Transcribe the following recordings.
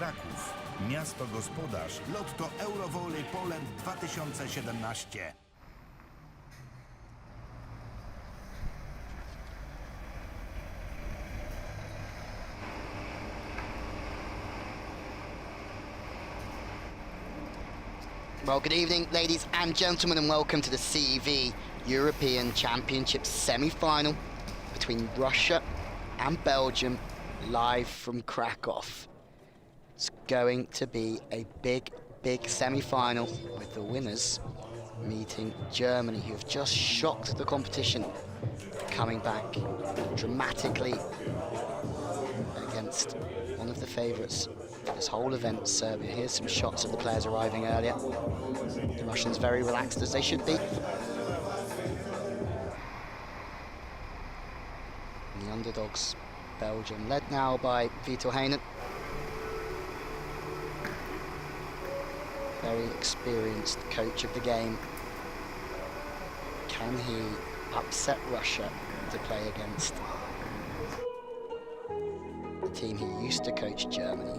Kraków. Miasto gospodarz. Lotto Eurovolley Poland 2017. Well, good evening, ladies and gentlemen, and welcome to the CEV European Championship semi-final between Russia and Belgium, live from Krakow. It's going to be a big, big semi-final with the winners meeting Germany, who have just shocked the competition, coming back dramatically against one of the favourites for this whole event, Serbia. Here's some shots of the players arriving earlier. The Russians very relaxed, as they should be. And the underdogs, Belgium, led now by Vitor Heinen. Very experienced coach of the game. Can he upset Russia to play against the team he used to coach, Germany?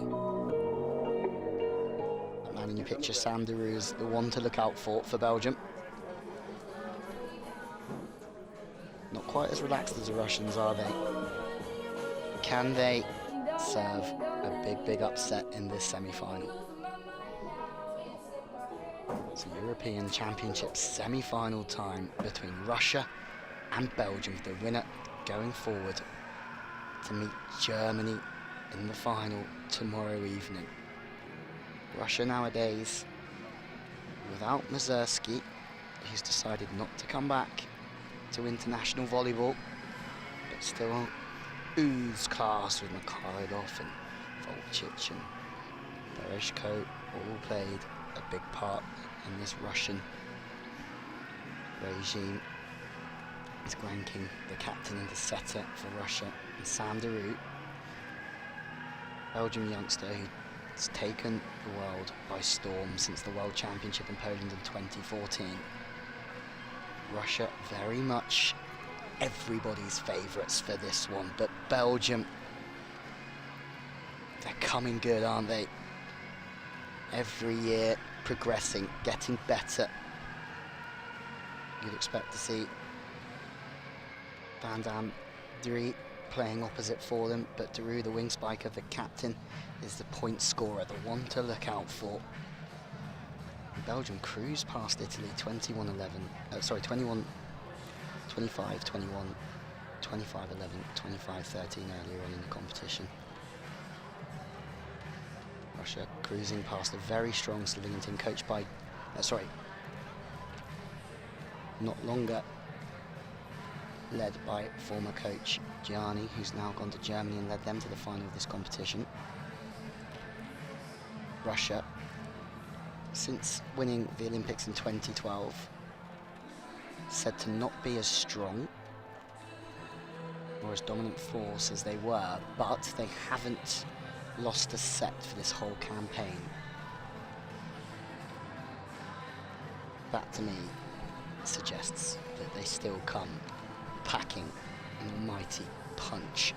That man in your picture, Sam de Roo, is the one to look out for Belgium. Not quite as relaxed as the Russians, are they? Can they serve a big, big upset in this semi-final? It's a European Championship semi-final time between Russia and Belgium, with the winner going forward to meet Germany in the final tomorrow evening. Russia nowadays, without Mazursky, who's decided not to come back to international volleyball, but still ooze class with Mikhailov and Volcic and Bereshko, all played a big part in this Russian regime. Is ranking the captain and the setter for Russia, and Sam de Roo, Belgian youngster who's taken the world by storm since the World Championship in Poland in 2014. Russia very much everybody's favourites for this one, but Belgium, they're coming good, aren't they? Every year progressing, getting better. You'd expect to see Van Dam Drie playing opposite for them, but de Roo, the wing spiker, the captain, is the point scorer, the one to look out for. And Belgium cruised past Italy 21-11, 21, 25, 21, 25-11, 25-13 earlier on in the competition. Russia cruising past a very strong Slovenian team coached by, not longer led by former coach Gianni, who's now gone to Germany and led them to the final of this competition. Russia, since winning the Olympics in 2012, said to not be as strong or as dominant force as they were, but they haven't lost a set for this whole campaign. That to me suggests that they still come packing an almighty punch.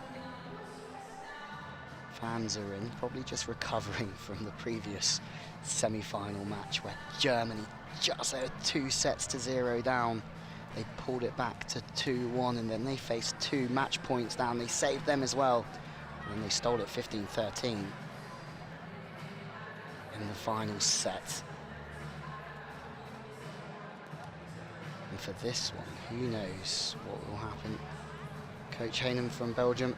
Fans are in, probably just recovering from the previous semi-final match where Germany just had 2-0 down. They pulled it back to 2-1, and then they faced 2 match points down. They saved them as well, and then they stole it 15-13 in the final set. And for this one, who knows what will happen. Coach Heinen from Belgium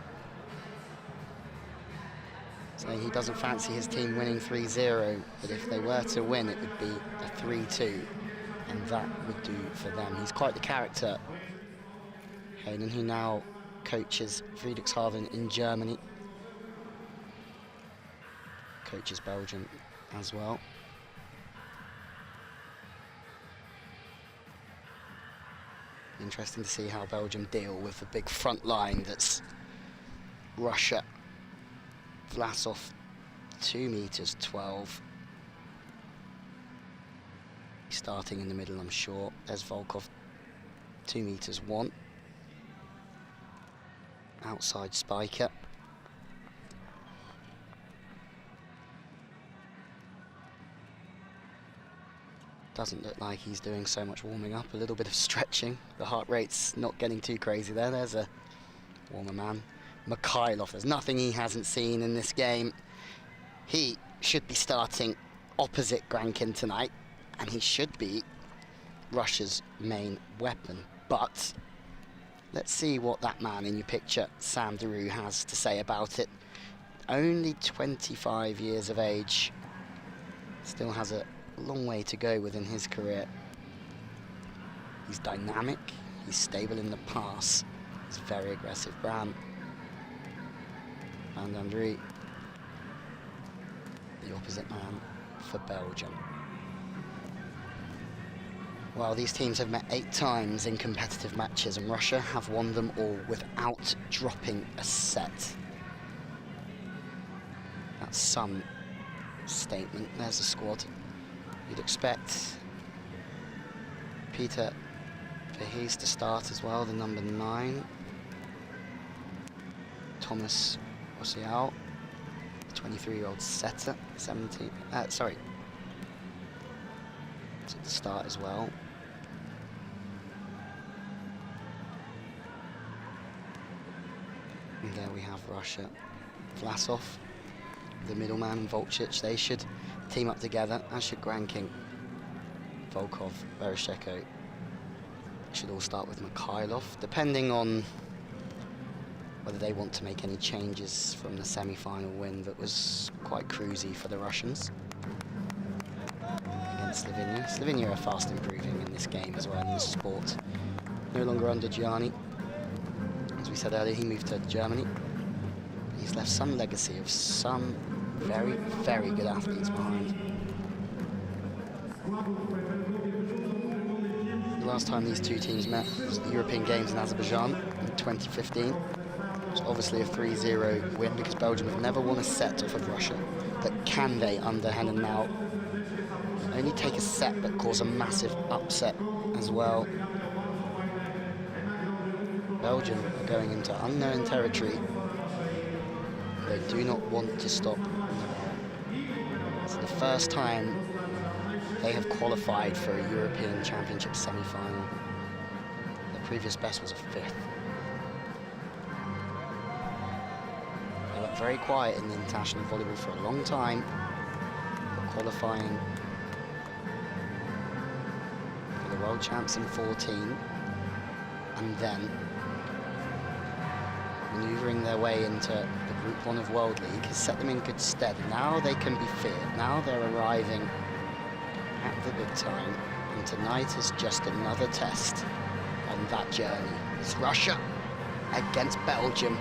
saying he doesn't fancy his team winning 3-0, but if they were to win, it would be a 3-2, and that would do for them. He's quite the character, Heinen, who now coaches Friedrichshafen in Germany, coaches Belgium as well. Interesting to see how Belgium deal with the big front line that's Russia. Vlasov, 2 meters 12. Starting in the middle, I'm sure. There's Volkov, 2 meters 1. Outside spiker. Doesn't look like he's doing so much warming up, a little bit of stretching. The heart rate's not getting too crazy there. There's a warmer man. Mikhailov, there's nothing he hasn't seen in this game. He should be starting opposite Grankin tonight, and he should be Russia's main weapon. But let's see what that man in your picture, Sam Daru, has to say about it. Only 25 years of age, still has a long way to go within his career. He's dynamic, he's stable in the pass, he's very aggressive. Bram and Andriy, the opposite man for Belgium. Well, these teams have met 8 times in competitive matches, and Russia have won them all without dropping a set. That's some statement. There's the squad. You'd expect Peter Verhees to start as well, the number 9. Thomas Osial, the 23-year-old setter, 17. Sorry. To the start as well. And there we have Russia. Vlasov, the middleman, and Volcic, they should team up together, as should Grankin, Volkov, Vereshcheko. Should all start with Mikhailov, depending on whether they want to make any changes from the semi-final win that was quite cruisy for the Russians against Slovenia. Slovenia are fast improving in this game as well, in this sport. No longer under Gianni. As we said earlier, he moved to Germany. He's left some legacy of some very, very good athletes behind. The last time these two teams met was at the European Games in Azerbaijan in 2015. It was obviously a 3-0 win because Belgium have never won a set off of Russia. But can they, under Hennen now, only take a set but cause a massive upset as well? Belgium are going into unknown territory. They do not want to stop. It's the first time they have qualified for a European Championship semi-final. The previous best was a 5th. They were very quiet in the international volleyball for a long time, but qualifying for the World Champs in 14, and then manoeuvring their way into the Group 1 of World League has set them in good stead. Now they can be feared. Now they're arriving at the big time, and tonight is just another test on that journey. It's Russia against Belgium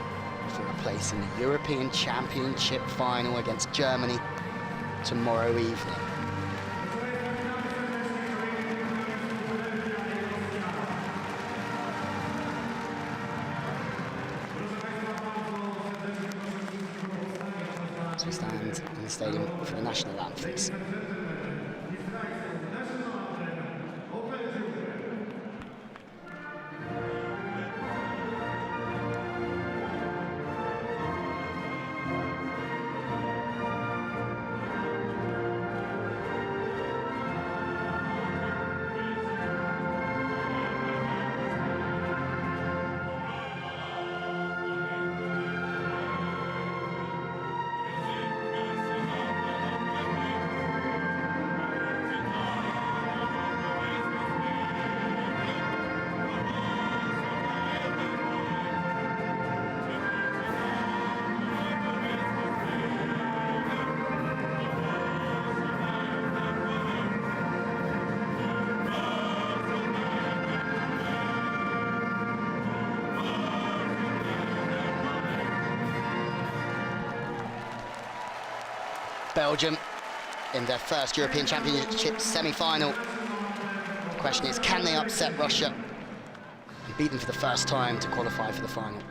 for a place in the European Championship final against Germany tomorrow evening. As we stand in the stadium for the national anthems. Belgium in their first European Championship semi-final. The question is, can they upset Russia and beat them for the first time to qualify for the final?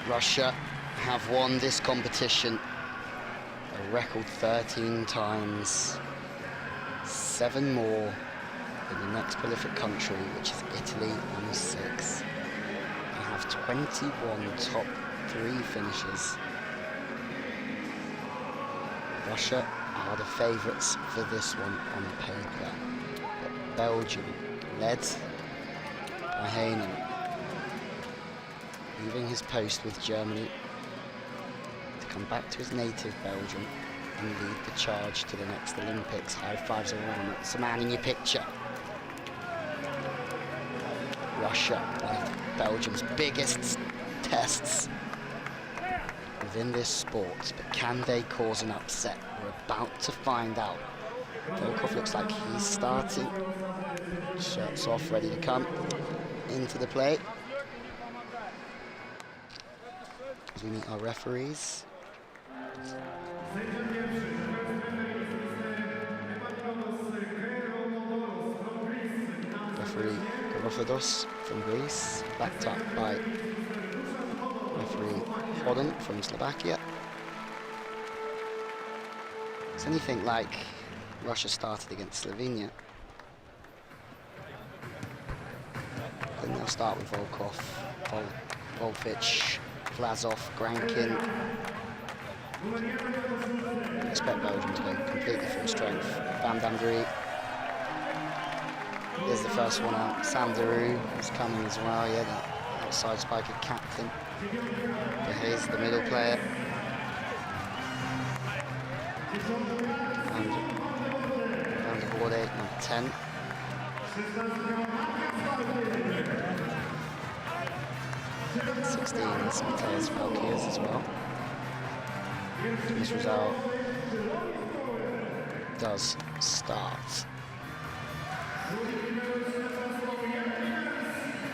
Russia have won this competition a record 13 times, 7 more than the next prolific country, which is Italy, on 6. They have 21 top 3 finishes. Russia are the favourites for this one on paper, but Belgium, led by Heinen, leaving his post with Germany to come back to his native Belgium and lead the charge to the next Olympics. High fives around. It's the man in your picture. Russia, one of Belgium's biggest tests within this sport, but can they cause an upset? We're about to find out. Volkov looks like he's starting. Shirts off, ready to come into the play. As we meet our referees. Referee Gorofodos from Greece, backed up by referee Hoden from Slovakia. It's anything like Russia started against Slovenia. Then they'll start with Volkov, Volfic, Vlasov, Grankin. Expect Belgium to go completely full strength. Van Dandry. Here's the first one out. Sam Deroux is coming as well. Yeah, the outside spiker captain. But here's the middle player. Van der Voorde, number 10. Is Mateusz Valkiers as well. This result does start.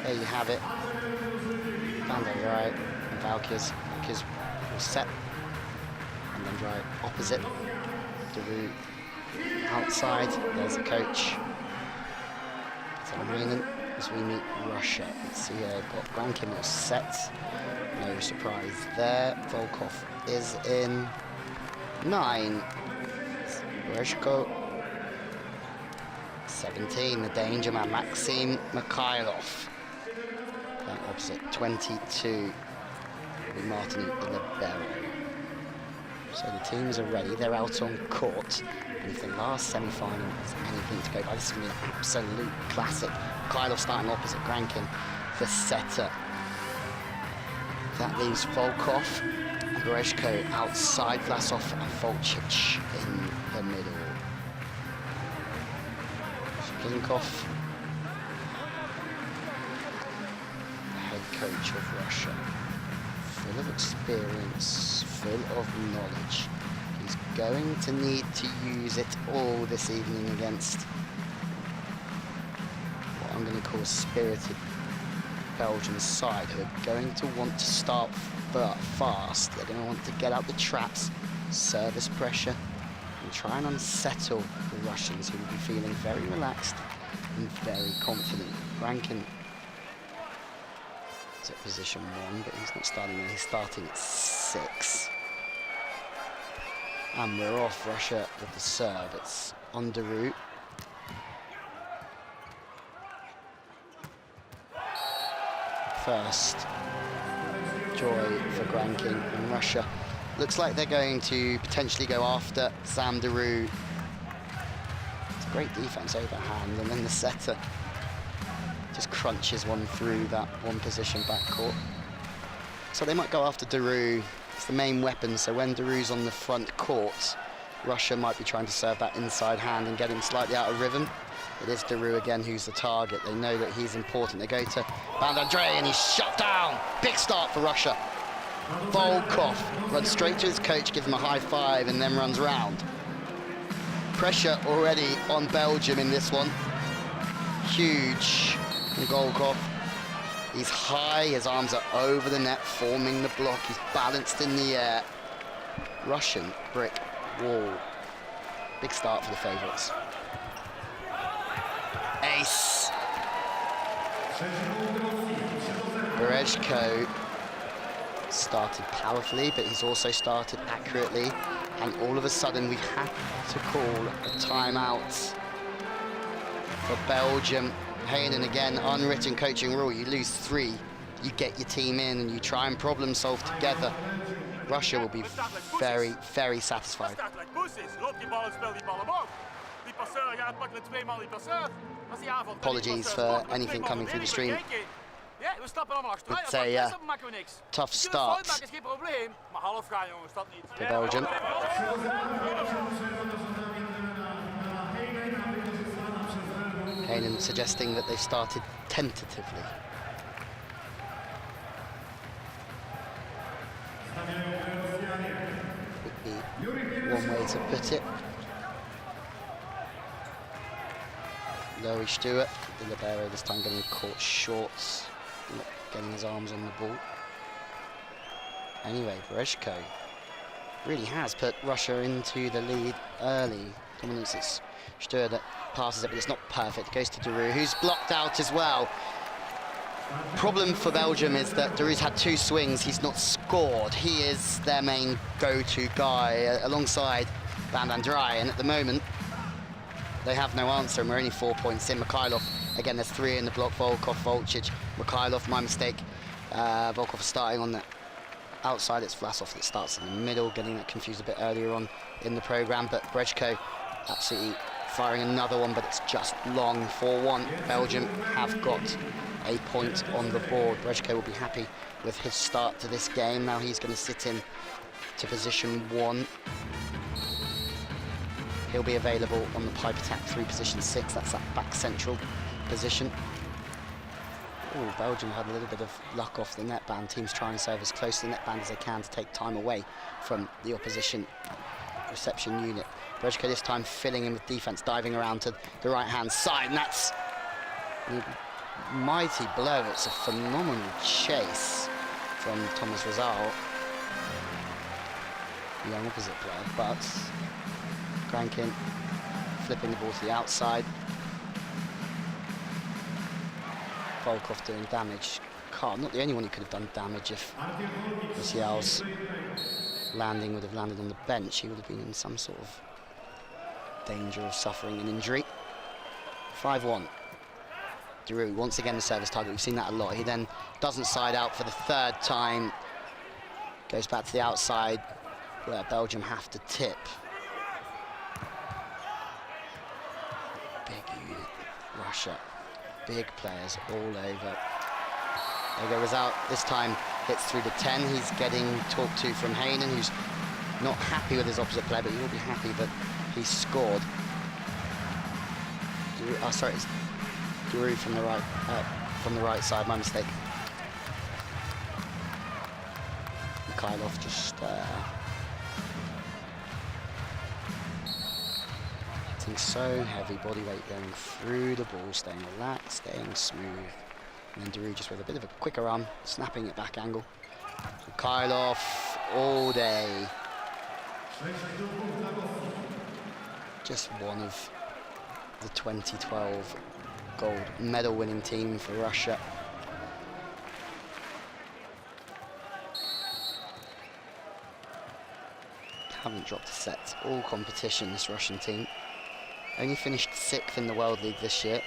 There you have it. Van der Rij and Valkiers. Valkiers will set. And then Rij opposite. Deroux outside. There's the coach. Heinen. As we meet Russia. Let's see here, got Grankin all set. No surprise there. Volkov is in 9. Bereshko. 17, the danger man, Maxim Mikhailov. Then opposite, 22, will be Martin the libero. So the teams are ready, they're out on court. And if the last semi-final is anything to go by, this is going to be an absolute classic. Mikhailov starting opposite Grankin, the setter. That leaves Volkov and Bereshko outside Vlasov and Volcic in the middle. Klinkov, the head coach of Russia, full of experience, full of knowledge. He's going to need to use it all this evening against what I'm going to call a spirited Belgian side, who are going to want to start fast. They're going to want to get out the traps, service pressure, and try and unsettle the Russians, who will be feeling very relaxed and very confident. Rankin is at position 1, but he's not starting there, he's starting at 6. And we're off. Russia with the serve. It's on Deroux. First joy for Grankin, and Russia looks like they're going to potentially go after Sam Deroux. It's a great defense overhand, and then the setter just crunches one through that one position backcourt. So they might go after Deroux. It's the main weapon, so when Deroux's on the front court, Russia might be trying to serve that inside hand and get him slightly out of rhythm. It is Deroux again who's the target. They know that he's important. They go to Van Dandry and he's shut down. Big start for Russia. Volkov runs straight to his coach, gives him a high five, and then runs round. Pressure already on Belgium in this one. Huge from Volkov. He's high, his arms are over the net, forming the block. He's balanced in the air. Russian brick wall. Big start for the favourites. Ace. Bereshko started powerfully, but he's also started accurately. And all of a sudden, we've had to call a timeout for Belgium. Hayden again, unwritten coaching rule. You lose 3, you get your team in and you try and problem solve together. Russia will be very, very satisfied. Apologies for anything coming through the stream. It's a tough start for Belgium. Hayden suggesting that they've started tentatively. Would be one way to put it. Lowy Stewart, the libero this time getting caught short, not getting his arms on the ball. Anyway, Brezhko really has put Russia into the lead early. Dominance, it's Stewart that passes it, but it's not perfect. It goes to Deroux, who's blocked out as well. Problem for Belgium is that Deroux's had 2 swings, he's not scored. He is their main go-to guy alongside Van Dry, and at the moment, they have no answer, and we're only 4 points in. Mikhailov, again, there's 3 in the block. Volkov, Volcic, Mikhailov, my mistake. Volkov starting on the outside. It's Vlasov that starts in the middle, getting that confused a bit earlier on in the programme. But Brezhko absolutely firing another one, but it's just long. 4-1. Belgium have got a point on the board. Brezhko will be happy with his start to this game. Now he's going to sit in to position 1. He'll be available on the pipe attack through position 6. That's that back central position. Oh, Belgium had a little bit of luck off the netband. Teams try and serve as close to the netband as they can to take time away from the opposition reception unit. Brezhko this time filling in with defense, diving around to the right-hand side, and that's a mighty blow. It's a phenomenal chase from Thomas Rosal, the young opposite player, but Grankin flipping the ball to the outside. Volkov doing damage. Not the only one who could have done damage. If Musial's landing would have landed on the bench, he would have been in some sort of danger of suffering an injury. 5-1. Deroux, once again the service target. We've seen that a lot. He then doesn't side out for the 3rd time. Goes back to the outside where Belgium have to tip. Big unit, Russia. Big players all over. There goes out. This time hits through the 10. He's getting talked to from Hayden, who's not happy with his opposite player, but he will be happy that he scored. Sorry, it's Deroux from the right side. My mistake. Mikhailov just hitting so heavy, body weight going through the ball, staying relaxed, staying smooth. And then Deroux just with a bit of a quicker arm, snapping it back angle. Mikhailov all day. Just one of the 2012 gold medal winning team for Russia. Haven't dropped a set all competition, this Russian team. Only finished 6th in the World League this year,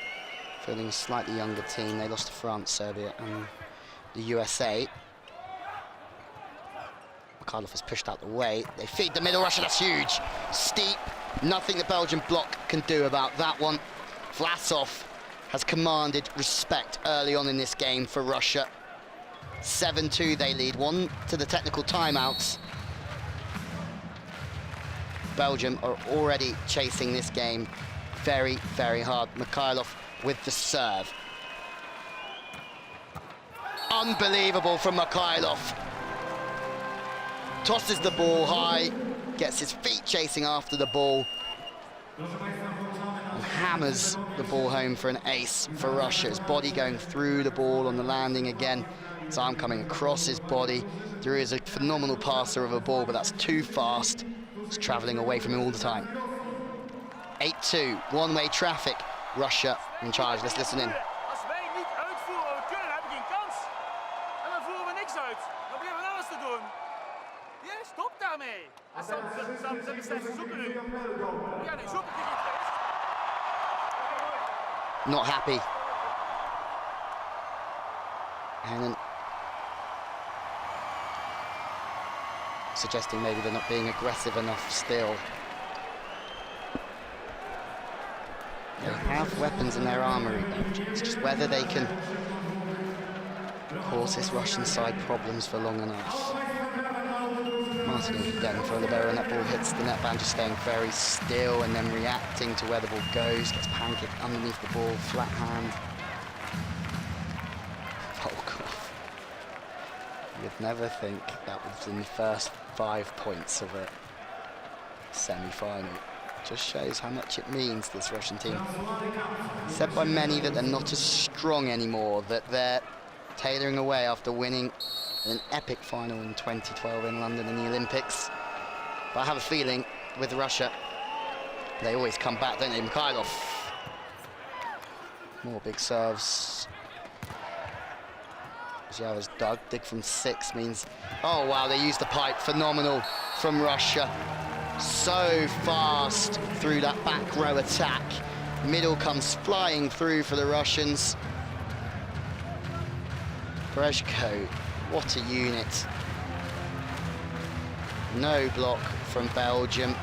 fielding a slightly younger team. They lost to France, Serbia and the USA. Mikhailov has pushed out the way. They feed the middle. Russia, that's huge. Steep. Nothing the Belgian block can do about that one. Vlasov has commanded respect early on in this game for Russia. 7-2 they lead. 1 to the technical timeouts. Belgium are already chasing this game very, very hard. Mikhailov with the serve. Unbelievable from Mikhailov. Tosses the ball high, gets his feet chasing after the ball, and hammers the ball home for an ace for Russia. His body going through the ball on the landing again. His arm coming across his body. Deroux is a phenomenal passer of a ball, but that's too fast. It's traveling away from him all the time. 8-2, one-way traffic. Russia in charge. Let's listen in. Als wij niet uitvoeren wat we kunnen, hebben we geen kans. En dan voeren we niks uit. Dan beginnen we alles te doen. Sam ze zoeken nu. Ja, die zoeken die Not happy. Hannon suggesting maybe they're not being aggressive enough still. They have weapons in their armoury, Belgium. It's just whether they can cause this Russian side problems for long enough. Martin again for a libero, and that ball hits the netband, just staying very still and then reacting to where the ball goes, gets pancaked underneath the ball, flat hand. Volkov. You'd never think that was in the first 5 points of a semi-final. Just shows how much it means, this Russian team. Said by many that they're not as strong anymore, that they're tailoring away after winning an epic final in 2012 in London in the Olympics. But I have a feeling with Russia, they always come back, don't they? Mikhailov. More big serves. Zhao dug. Dig from 6 means... Oh, wow, they used the pipe. Phenomenal from Russia. So fast through that back row attack. Middle comes flying through for the Russians. Brezhko, what a unit. No block from Belgium.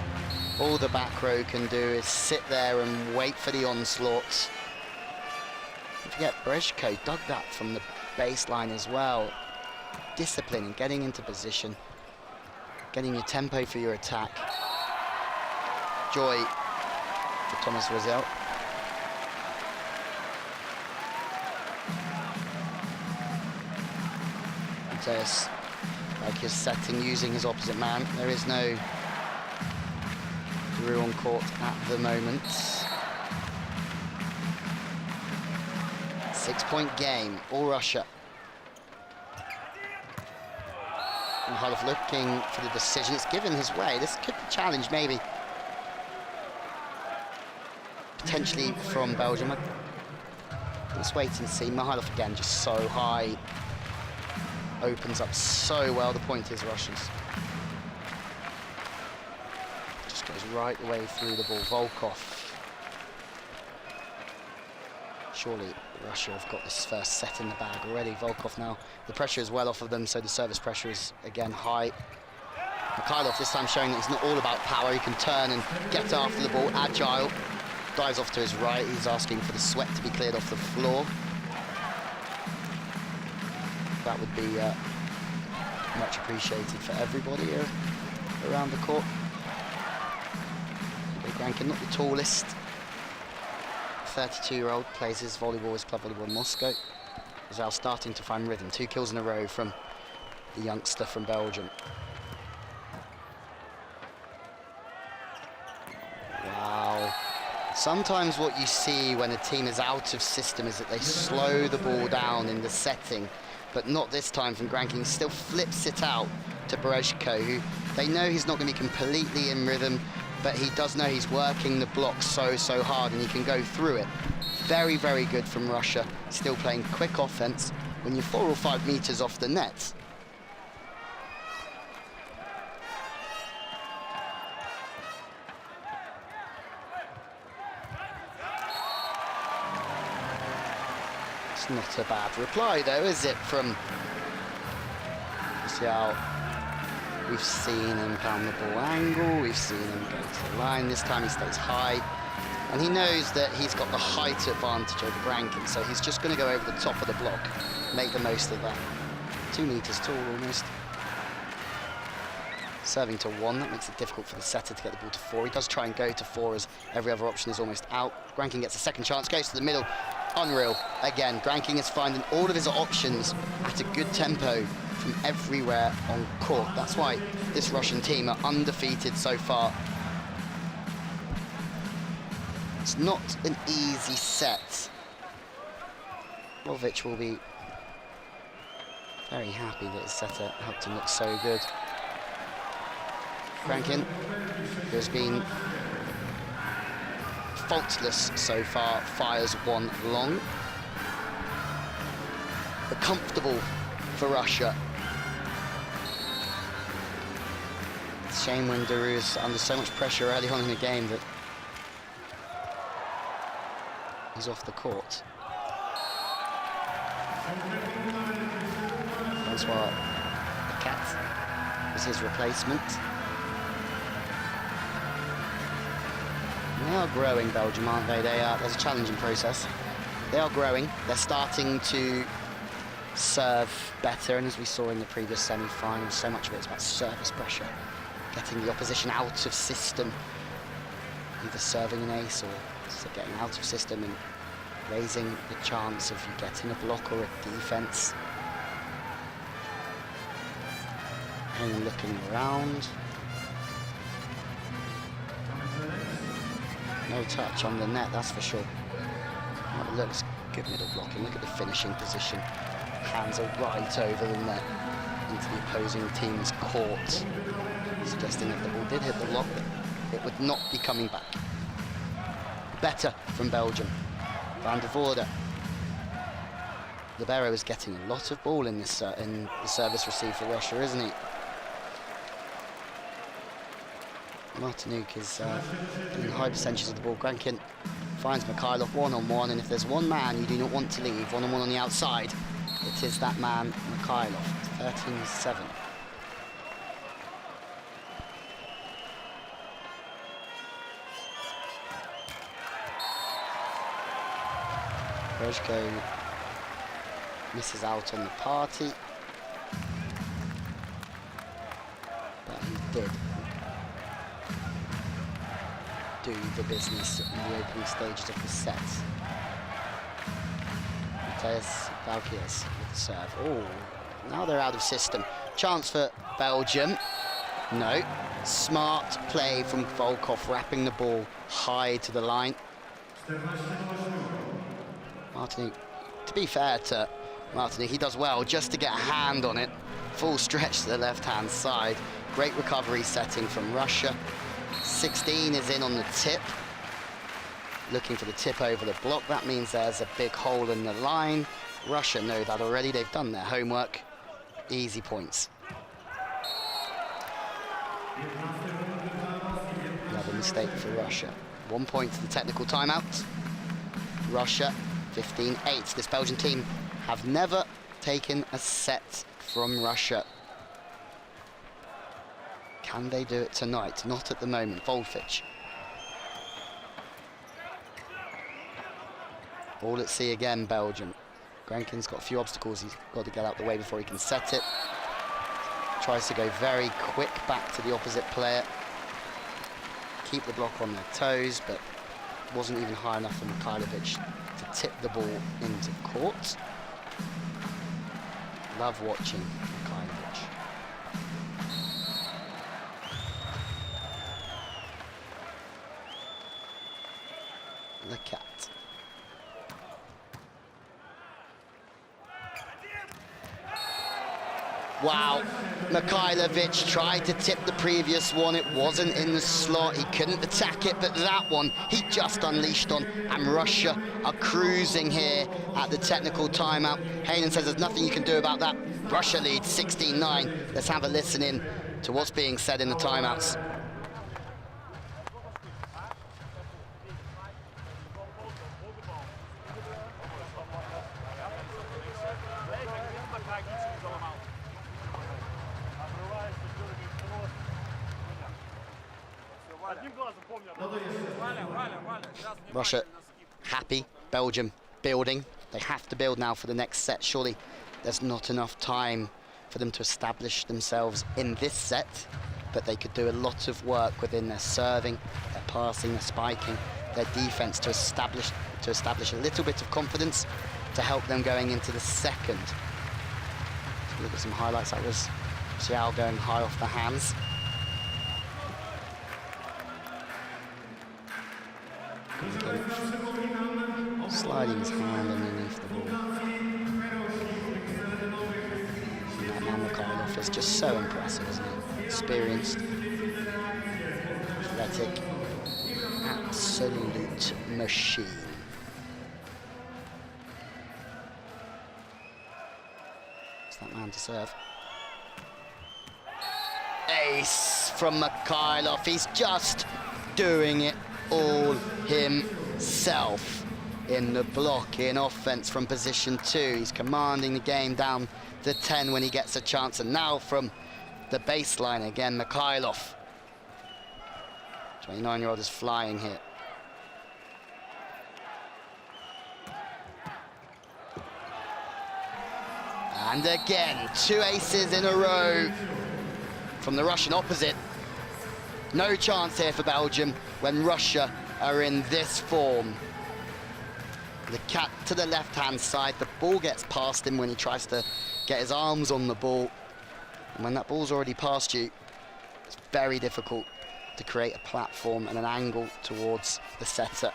All the back row can do is sit there and wait for the onslaught. Don't forget, Brezhko dug that from the baseline as well. Discipline and getting into position. Getting your tempo for your attack. Joy for Thomas Rosell. Mateus, like his setting, using his opposite man. There is no Drew on court at the moment. 6-point game, all Russia. Mikhailov looking for the decision. It's given his way. This could be a challenge, maybe. Potentially from Belgium. Let's wait and see. Mikhailov again, just so high. Opens up so well. The point is Russians. Just goes right the way through the ball. Volkov. Surely Russia have got this first set in the bag already. Volkov now, the pressure is well off of them, so the service pressure is again high. Mikhailov this time showing that he's not all about power. He can turn and get after the ball, agile. Dives off to his right. He's asking for the sweat to be cleared off the floor. That would be much appreciated for everybody here around the court. Big Rankin, not the tallest. 32-year-old, plays his volleyball, his club volleyball in Moscow. Is now starting to find rhythm. 2 kills in a row from the youngster from Belgium. Wow. Sometimes what you see when a team is out of system is that they slow the ball down in the setting, but not this time from Grankin. He still flips it out to Brezhko, who they know he's not going to be completely in rhythm, but he does know he's working the block so hard and he can go through it. Very, very good from Russia. Still playing quick offense when you're 4 or 5 meters off the net. It's not a bad reply though, is it, from Xiao? We've seen him pound the ball angle, we've seen him go to the line. This time he stays high. And he knows that he's got the height advantage over Grankin, so he's just going to go over the top of the block, make the most of that. 2 meters tall almost. Serving to 1, that makes it difficult for the setter to get the ball to 4. He does try and go to 4 as every other option is almost out. Grankin gets a second chance, goes to the middle. Unreal. Again, Grankin is finding all of his options at a good tempo from everywhere on court. That's why this Russian team are undefeated so far. It's not an easy set. Lovic will be very happy that his setter helped him look so good. Grankin, who has been faultless so far, fires 1 long. But comfortable for Russia. Shame when Daru is under so much pressure early on in the game that he's off the court. Francois the Cat was his replacement. They are growing, Belgium, aren't they? There's a challenging process. They are growing. They're starting to serve better, and as we saw in the previous semi-final, so much of it is about service pressure, getting the opposition out of system, either serving an ace or getting out of system and raising the chance of you getting a block or a defense. And looking around. No touch on the net, that's for sure. Oh, it looks good middle blocking. Look at the finishing position. Hands are right over the net into the opposing team's court, suggesting if the ball did hit the lock, it would not be coming back. Better from Belgium. Van der Voorde. Libero is getting a lot of ball in this in the service receive for Russia, isn't he? Martinique is getting high percentages of the ball. Grankin finds Mikhailov one-on-one, and if there's one man you do not want to leave one-on-one on the outside, it is that man, Mikhailov. It's 13-7. Rojko misses out on the party, but he did do the business in the opening stages of the set. Mateus Valkiers with the serve. Oh, now they're out of system. Chance for Belgium. No. Smart play from Volkov, wrapping the ball high to the line. Martinique, to be fair to Martinique, he does well just to get a hand on it. Full stretch to the left-hand side. Great recovery setting from Russia. 16 is in on the tip. Looking for the tip over the block. That means there's a big hole in the line. Russia know that already. They've done their homework. Easy points. Another mistake for Russia. 1 point to the technical timeout. Russia 15-8. This Belgian team have never taken a set from Russia. Can they do it tonight? Not at the moment. Volfic. All at sea again, Belgium. Grankin's got a few obstacles he's got to get out the way before he can set it. Tries to go very quick back to the opposite player. Keep the block on their toes, but wasn't even high enough for Mikhailovic to tip the ball into court. Love watching Mikhailovic. The Cat. Wow, Mikhailovic tried to tip the previous one. It wasn't in the slot. He couldn't attack it, but that one he just unleashed on. And Russia are cruising here at the technical timeout. Hayden says there's nothing you can do about that. Russia leads 16-9. Let's have a listen in to what's being said in the timeouts. Russia happy, Belgium building. They have to build now for the next set. Surely there's not enough time for them to establish themselves in this set, but they could do a lot of work within their serving, their passing, their spiking, their defense to establish a little bit of confidence to help them going into the second. So look at some highlights. That was Xiao going high off the hands. Sliding his hand underneath the ball. And that man Mikhailov is just so impressive, isn't he? Experienced, athletic, absolute machine. It's that man to serve. ace from Mikhailov. He's just doing it all himself in the block, in offense from position 2. He's commanding the game down the 10 when he gets a chance. And now from the baseline again, Mikhailov. 29-year-old is flying here. And again, 2 aces in a row from the Russian opposite. No chance here for Belgium when Russia are in this form. The cat to the left-hand side. The ball gets past him when he tries to get his arms on the ball. And when that ball's already past you, it's very difficult to create a platform and an angle towards the setter.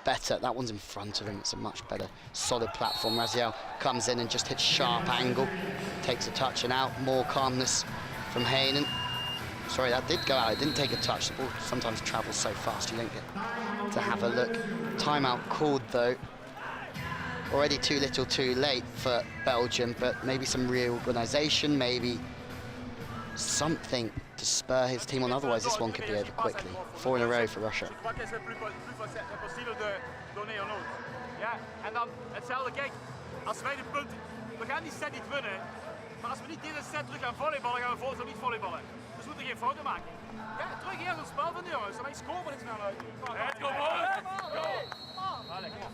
Better, that one's in front of him. It's a much better, solid platform. Raziel comes in and just hits sharp angle, takes a touch and out. More calmness from Heinen. Sorry, that did go out. It didn't take a touch. The ball sometimes travels so fast you don't get to have a look. Timeout called though. Already too little too late for Belgium, but maybe some reorganisation, maybe something to spur his team on. Otherwise this one could be over quickly. 4 in a row for Russia. Ja, en dan hetzelfde, kijk, als wij de punten, we gaan die set niet winnen, maar als we niet deze set terug gaan volleyballen, gaan we volgens niet volleyballen. Dus we moeten geen fouten maken. Ja, terug eerst het spel van de jongens, wij scoren niks meer uit.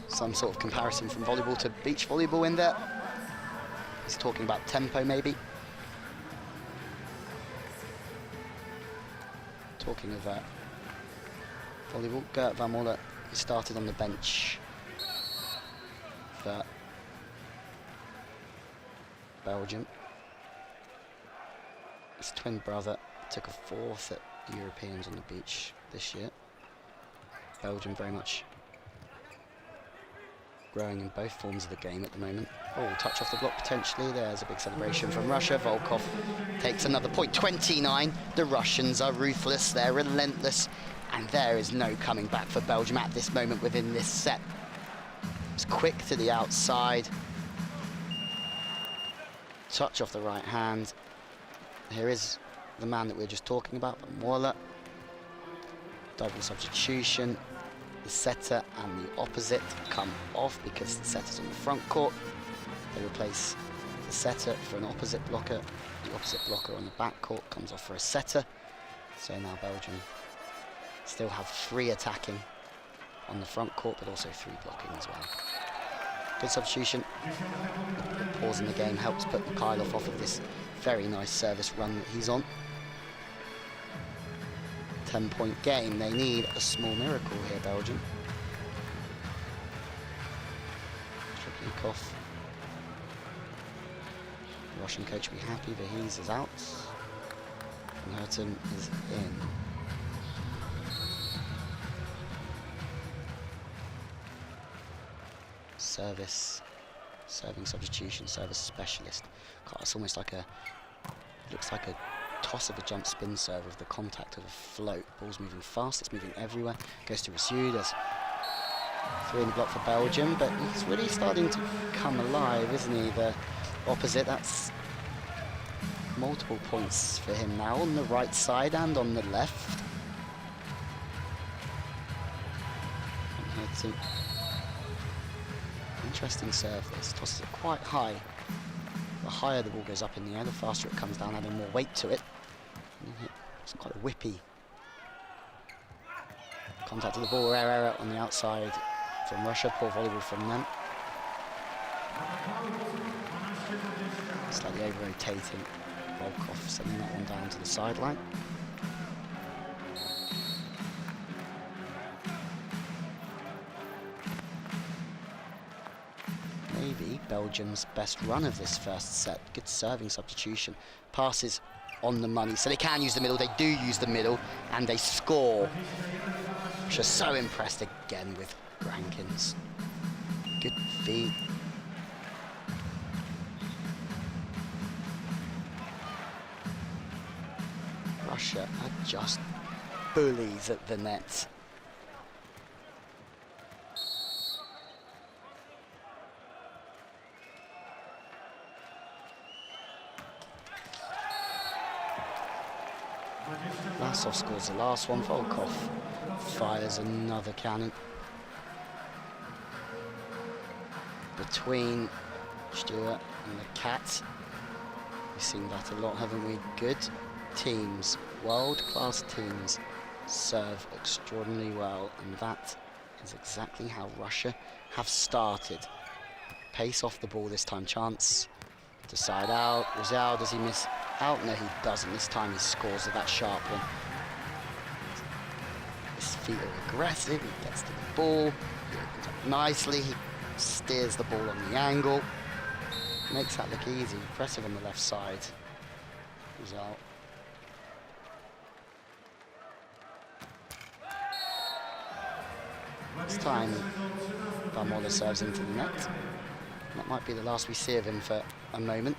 Some sort of comparison from volleyball to beach volleyball in there. He's talking about tempo maybe. Talking of volleyball, Gert van Molle, he started on the bench for Belgium. His twin brother took a 4th at the Europeans on the beach this year. Belgium very much growing in both forms of the game at the moment. Oh, touch off the block potentially. There's a big celebration from Russia. Volkov takes another point. 29. The Russians are ruthless. They're relentless. And there is no coming back for Belgium at this moment within this set. It's quick to the outside. Touch off the right hand. Here is the man that we were just talking about, Mola. Double substitution. The setter and the opposite come off because the setter's on the front court. They replace the setter for an opposite blocker. The opposite blocker on the back court comes off for a setter. So now Belgium still have 3 attacking on the front court, but also 3 blocking as well. Good substitution. The pause in the game helps put Mikhailov off of this very nice service run that he's on. 10-point game. They need a small miracle here, Belgium. Triplikov. The Russian coach will be happy. Vahiz is out. And Hurton is in. Service, serving substitution, service specialist. God, it's almost like a, looks like a toss of a jump spin serve with the contact of a float. Ball's moving fast, it's moving everywhere. Goes to Rasu, there's 3 in the block for Belgium, but he's really starting to come alive, isn't he? The opposite, that's multiple points for him now on the right side and on the left. And interesting serve this, tosses it quite high. The higher the ball goes up in the air, the faster it comes down, adding more weight to it. It's quite a whippy contact to the ball, rare error on the outside from Russia, poor volleyball from them. Slightly over-rotating, Volkov sending that one down to the sideline. Maybe Belgium's best run of this first set. Good serving substitution. Passes on the money, so they can use the middle. They do use the middle, and they score. Just so impressed again with Grankins. Good feet. Russia are just bullies at the net. Vlasov scores the last one. Volkov fires another cannon. Between Stewart and the Cat. We've seen that a lot, haven't we? Good teams, world-class teams, serve extraordinarily well, and that is exactly how Russia have started. Pace off the ball this time, chance to side out. Rizal, does he miss out? No, he doesn't. This time he scores with that sharp one. His feet are aggressive, he gets to the ball, he opens up nicely, he steers the ball on the angle. Makes that look easy. Impressive on the left side. Rizal. This time, Barmola serves into the net. That might be the last we see of him for a moment.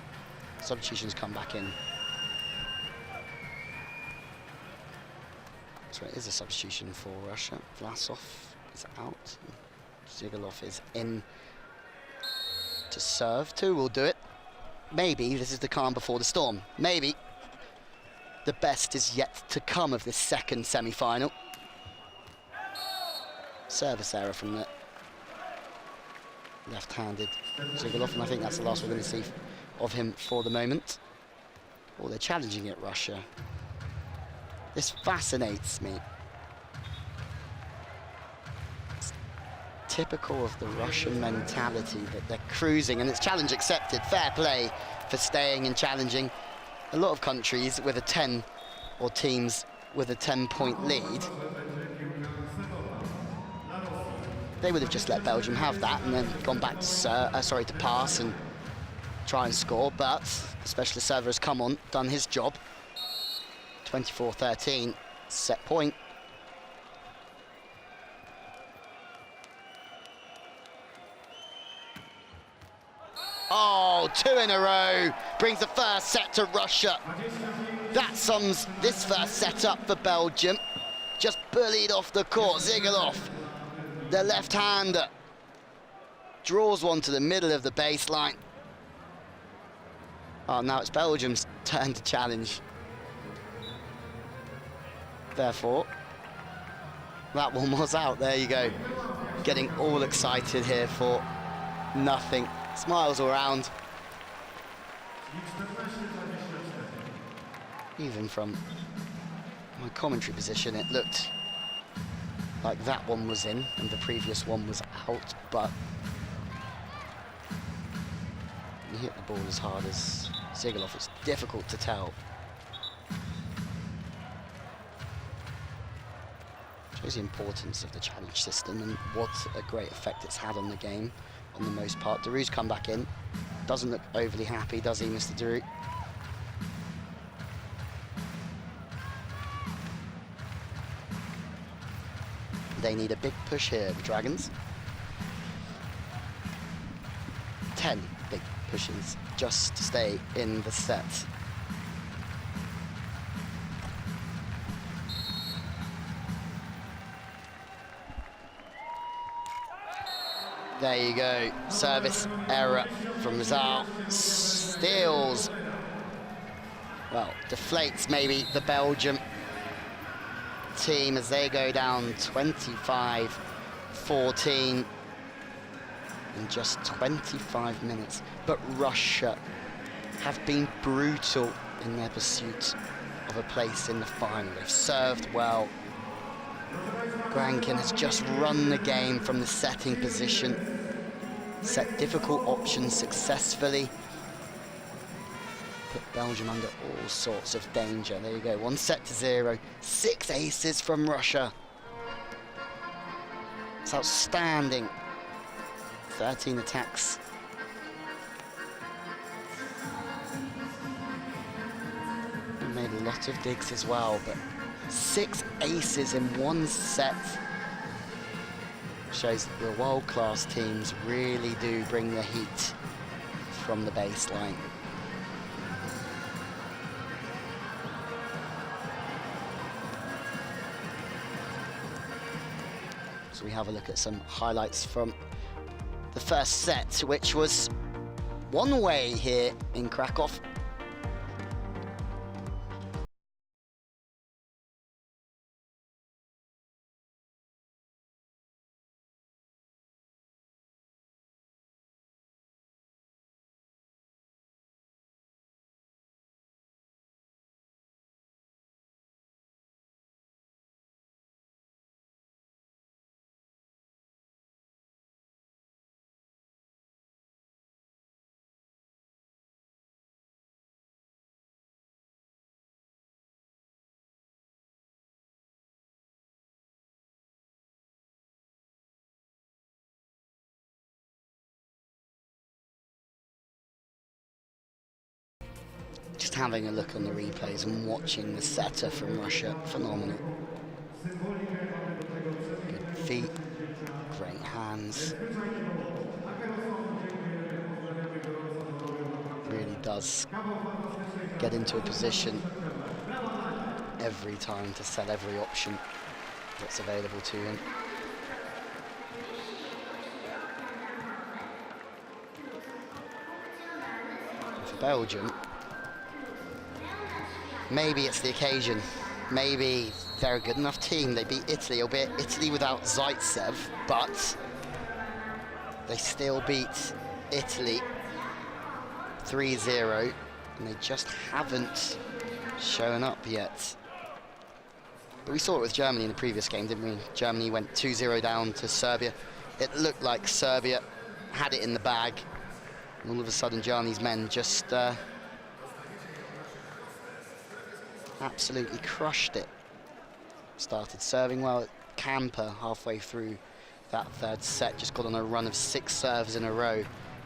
Substitutions come back in. So it is a substitution for Russia. Vlasov is out. Zhigalov is in to serve. Two will do it. Maybe this is the calm before the storm. Maybe the best is yet to come of this second semi-final. Service error from the left-handed Zhigalov, and I think that's the last we're going to see of him for the moment. Oh, they're challenging it, Russia. This fascinates me. It's typical of the Russian mentality that they're cruising, and it's challenge accepted. Fair play for staying and challenging. A lot of countries with a 10, or teams with a 10-point lead, they would have just let Belgium have that and then gone back to pass and try and score, but the specialist server has come on, done his job. 24-13, set point. Oh, two in a row, brings the first set to Russia. That sums this first set up for Belgium. Just bullied off the court, Zhigalov, the left-hander, draws one to the middle of the baseline. Oh, now it's Belgium's turn to challenge. Therefore, that one was out. There you go. Getting all excited here for nothing. Smiles all around. Even from my commentary position, it looked like that one was in and the previous one was out, but he hit the ball as hard as Zhigalov. It's difficult to tell. Shows the importance of the challenge system and what a great effect it's had on the game on the most part. Daru's come back in. Doesn't look overly happy, does he, Mr. Daru? They need a big push here, the Dragons. 10 big pushes just to stay in the set. There you go, service error from Rizal. Steals, well, deflates maybe the Belgium team as they go down 25-14 in just 25 minutes. But Russia have been brutal in their pursuit of a place in the final. They've served well. Grankin has just run the game from the setting position, set difficult options successfully, put Belgium under all sorts of danger. There you go, 1-0, 6 aces from Russia. It's outstanding. 13 attacks. They made a lot of digs as well, but 6 aces in one set shows that the world-class teams really do bring the heat from the baseline. So we have a look at some highlights from the first set, which was one way here in Krakow. Just having a look on the replays and watching the setter from Russia, phenomenal. Good feet, great hands. Really does get into a position every time to sell every option that's available to him. And for Belgium, maybe it's the occasion. Maybe they're a good enough team. They beat Italy, albeit Italy without Zaitsev, but they still beat Italy 3-0, and they just haven't shown up yet. But we saw it with Germany in the previous game, didn't we? Germany went 2-0 down to Serbia. It looked like Serbia had it in the bag, and all of a sudden Germany's men just absolutely crushed it. Started serving well. Camper, halfway through that third set, just got on a run of 6 serves in a row,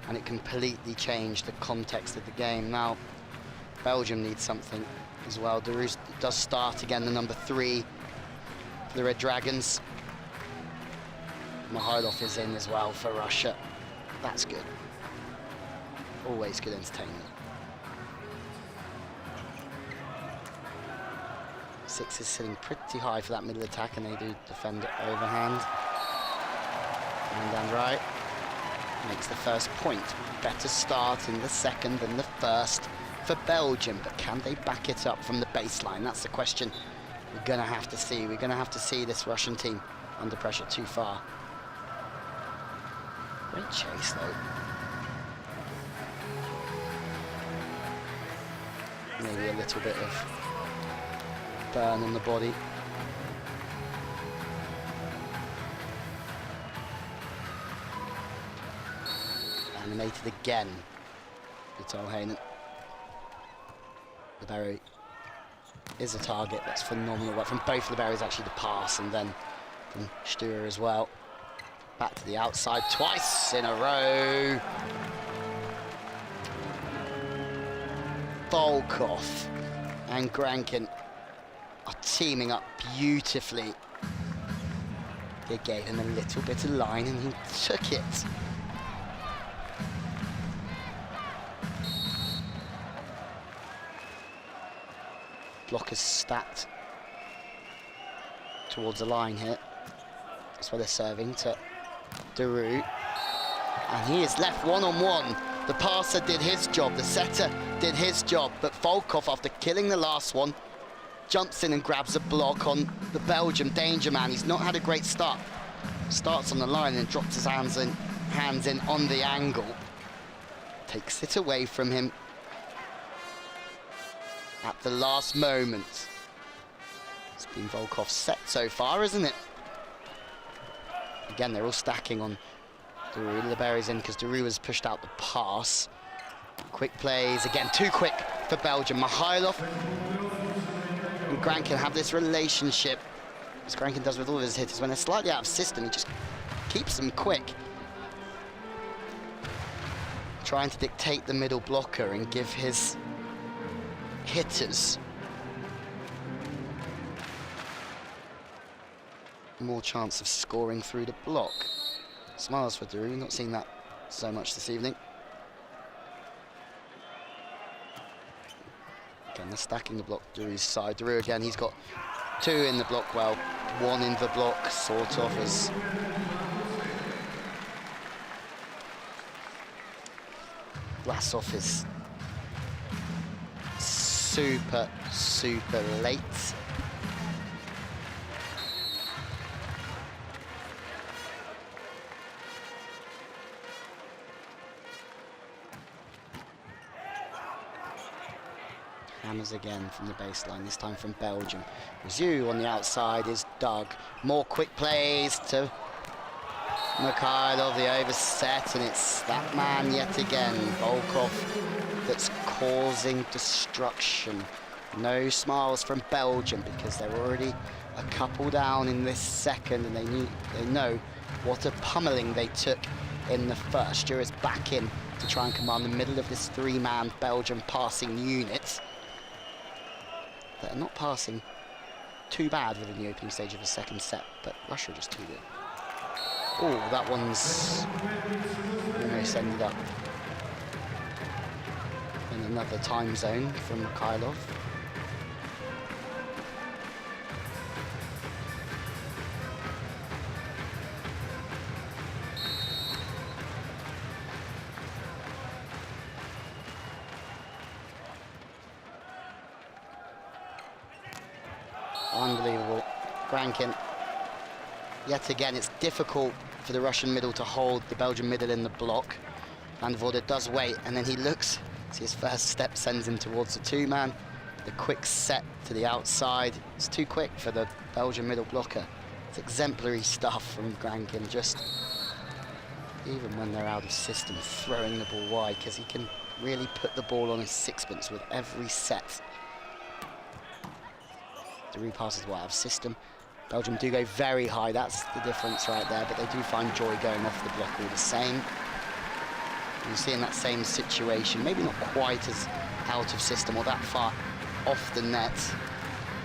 and it completely changed the context of the game. Now, Belgium needs something as well. Deroux does start again, the number 3 for the Red Dragons. Mikhailov is in as well for Russia. That's good. Always good entertainment. 6 is sitting pretty high for that middle attack, and they do defend it overhand. And down right. Makes the first point. Better start in the second than the first for Belgium, but can they back it up from the baseline? That's the question we're going to have to see. We're going to have to see this Russian team under pressure too far. Great chase, though. Maybe a little bit of burn on the body. Animated again. Hainen. Libero is a target. That's phenomenal work from both Liberos, actually, the pass, and then from Stura as well. Back to the outside twice in a row. Volkov and Grankin are teaming up beautifully. They gave him a little bit of line and he took it. Blockers stacked towards the line here. That's where they're serving to Deroux. And he is left one-on-one. The passer did his job, the setter did his job, but Volkov, after killing the last one, jumps in and grabs a block on the Belgium danger man. He's not had a great start. Starts on the line and drops his hands in on the angle. Takes it away from him at the last moment. It's been Volkov's set so far, isn't it? Again, they're all stacking on Deroux. Liberi's in because Deroux has pushed out the pass. Quick plays, again, too quick for Belgium. Mikhailov and Grankin have this relationship, as Grankin does with all of his hitters. When they're slightly out of system, he just keeps them quick. Trying to dictate the middle blocker and give his hitters more chance of scoring through the block. Smiles for Deroux, not seeing that so much this evening. Again, they're stacking the block Deroux's side. Deroux again, he's got 2 in the block, well, 1 in the block, sort of, as Vlasov is super late. Hammers again from the baseline, this time from Belgium. Rizu on the outside is dug. More quick plays to Mikhailov, the overset, and it's that man yet again, Volkov, that's causing destruction. No smiles from Belgium because they're already a couple down in this second, and they know what a pummeling they took in the first. Juris back in to try and command the middle of this three-man Belgium passing unit. They're not passing too bad within the opening stage of the second set, but Russia are just too good. Oh, that one's almost ended up in another time zone from Mikhailov. Unbelievable. Grankin. Yet again, it's difficult for the Russian middle to hold the Belgian middle in the block. Van der Voorde does wait, and then he looks. See, his first step sends him towards the two-man. The quick set to the outside. It's too quick for the Belgian middle blocker. It's exemplary stuff from Grankin, just even when they're out of system, throwing the ball wide, because he can really put the ball on his sixpence with every set. The repass is out of system. Belgium do go very high, that's the difference right there, but they do find joy going off the block all the same. You see in that same situation, maybe not quite as out of system or that far off the net,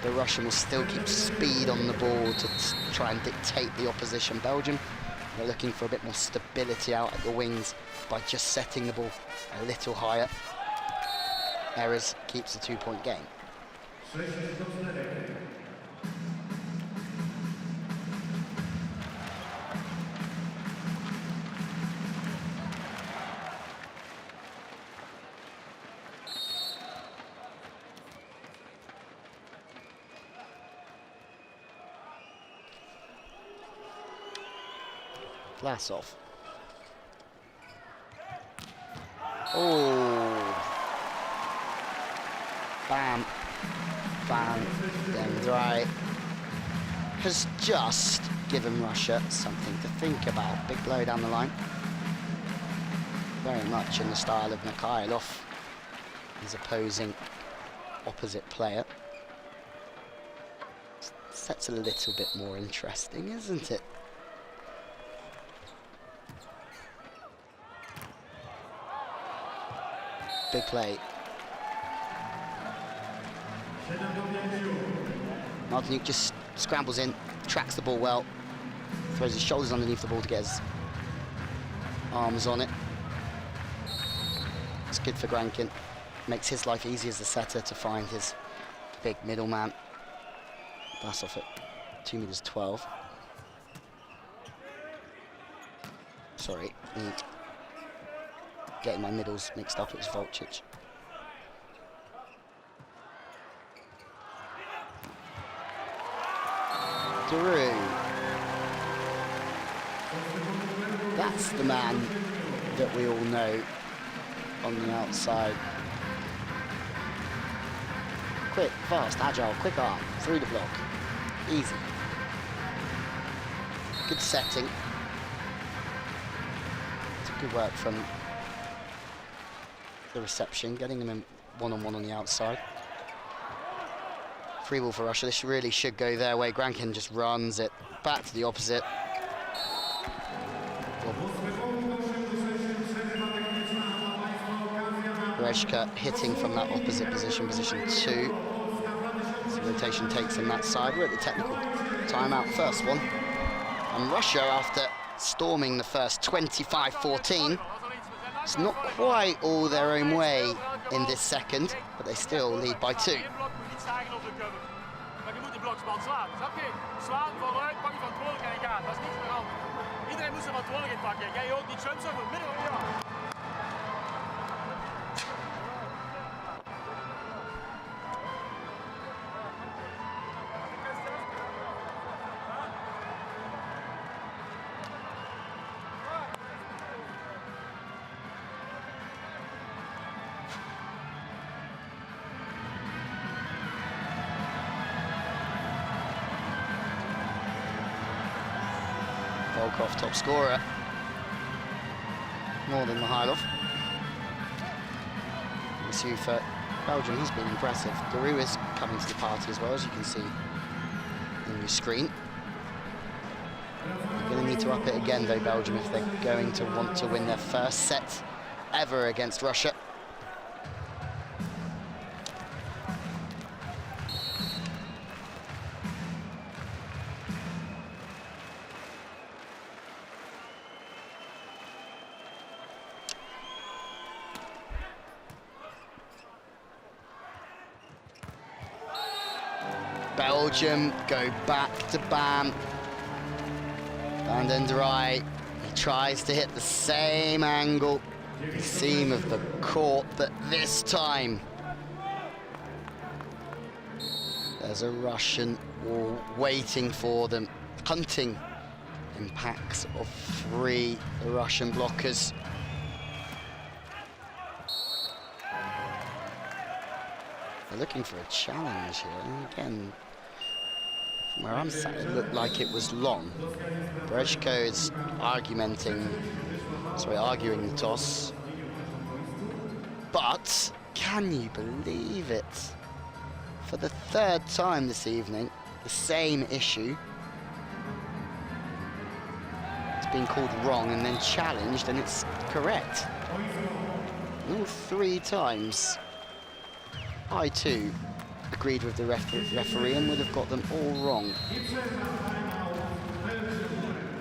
the Russian will still keep speed on the ball to try and dictate the opposition. Belgium, they're looking for a bit more stability out at the wings by just setting the ball a little higher. Errors keeps the two-point game. Vlasov. Oh. Bam. Bam. Dendrai has just given Russia something to think about. Big blow down the line. Very much in the style of Mikhailov, his opposing opposite player. Set's a little bit more interesting, isn't it? Big play. Martiniuk just scrambles in, tracks the ball well, throws his shoulders underneath the ball to get his arms on it. It's good for Grankin. Makes his life easy as the setter to find his big middleman. Vlasov at 2m12. Sorry, getting my middles mixed up, it was Volcic. Drew. That's the man that we all know on the outside. Quick, fast, agile, quick arm, through the block. Easy. Good setting. It's good work from the reception, getting them in one-on-one on the outside. Free ball for Russia. This really should go their way. Grankin just runs it back to the opposite. Brezhka hitting from that opposite position, position 2. So rotation takes him that side. We're at the technical timeout, first one. And Russia, after storming the first 25-14, it's not quite all their own way in this second, but they still lead by 2. Volkov, top scorer, more than Mikhailov. Massieu for Belgium has been impressive. Giroud is coming to the party as well, as you can see on your screen. You're going to need to up it again, though, Belgium, if they're going to want to win their first set ever against Russia. Belgium go back to Bam. Van den Dry, he tries to hit the same angle, the seam of the court, but this time there's a Russian wall waiting for them, hunting in packs of 3, the Russian blockers. They're looking for a challenge here, and again, from where I'm sat, it looked like it was long. Brezhko is arguing the toss. But can you believe it? For the 3rd time this evening, the same issue. It's been called wrong and then challenged, and it's correct. And all 3 times, I too agreed with the referee and would have got them all wrong.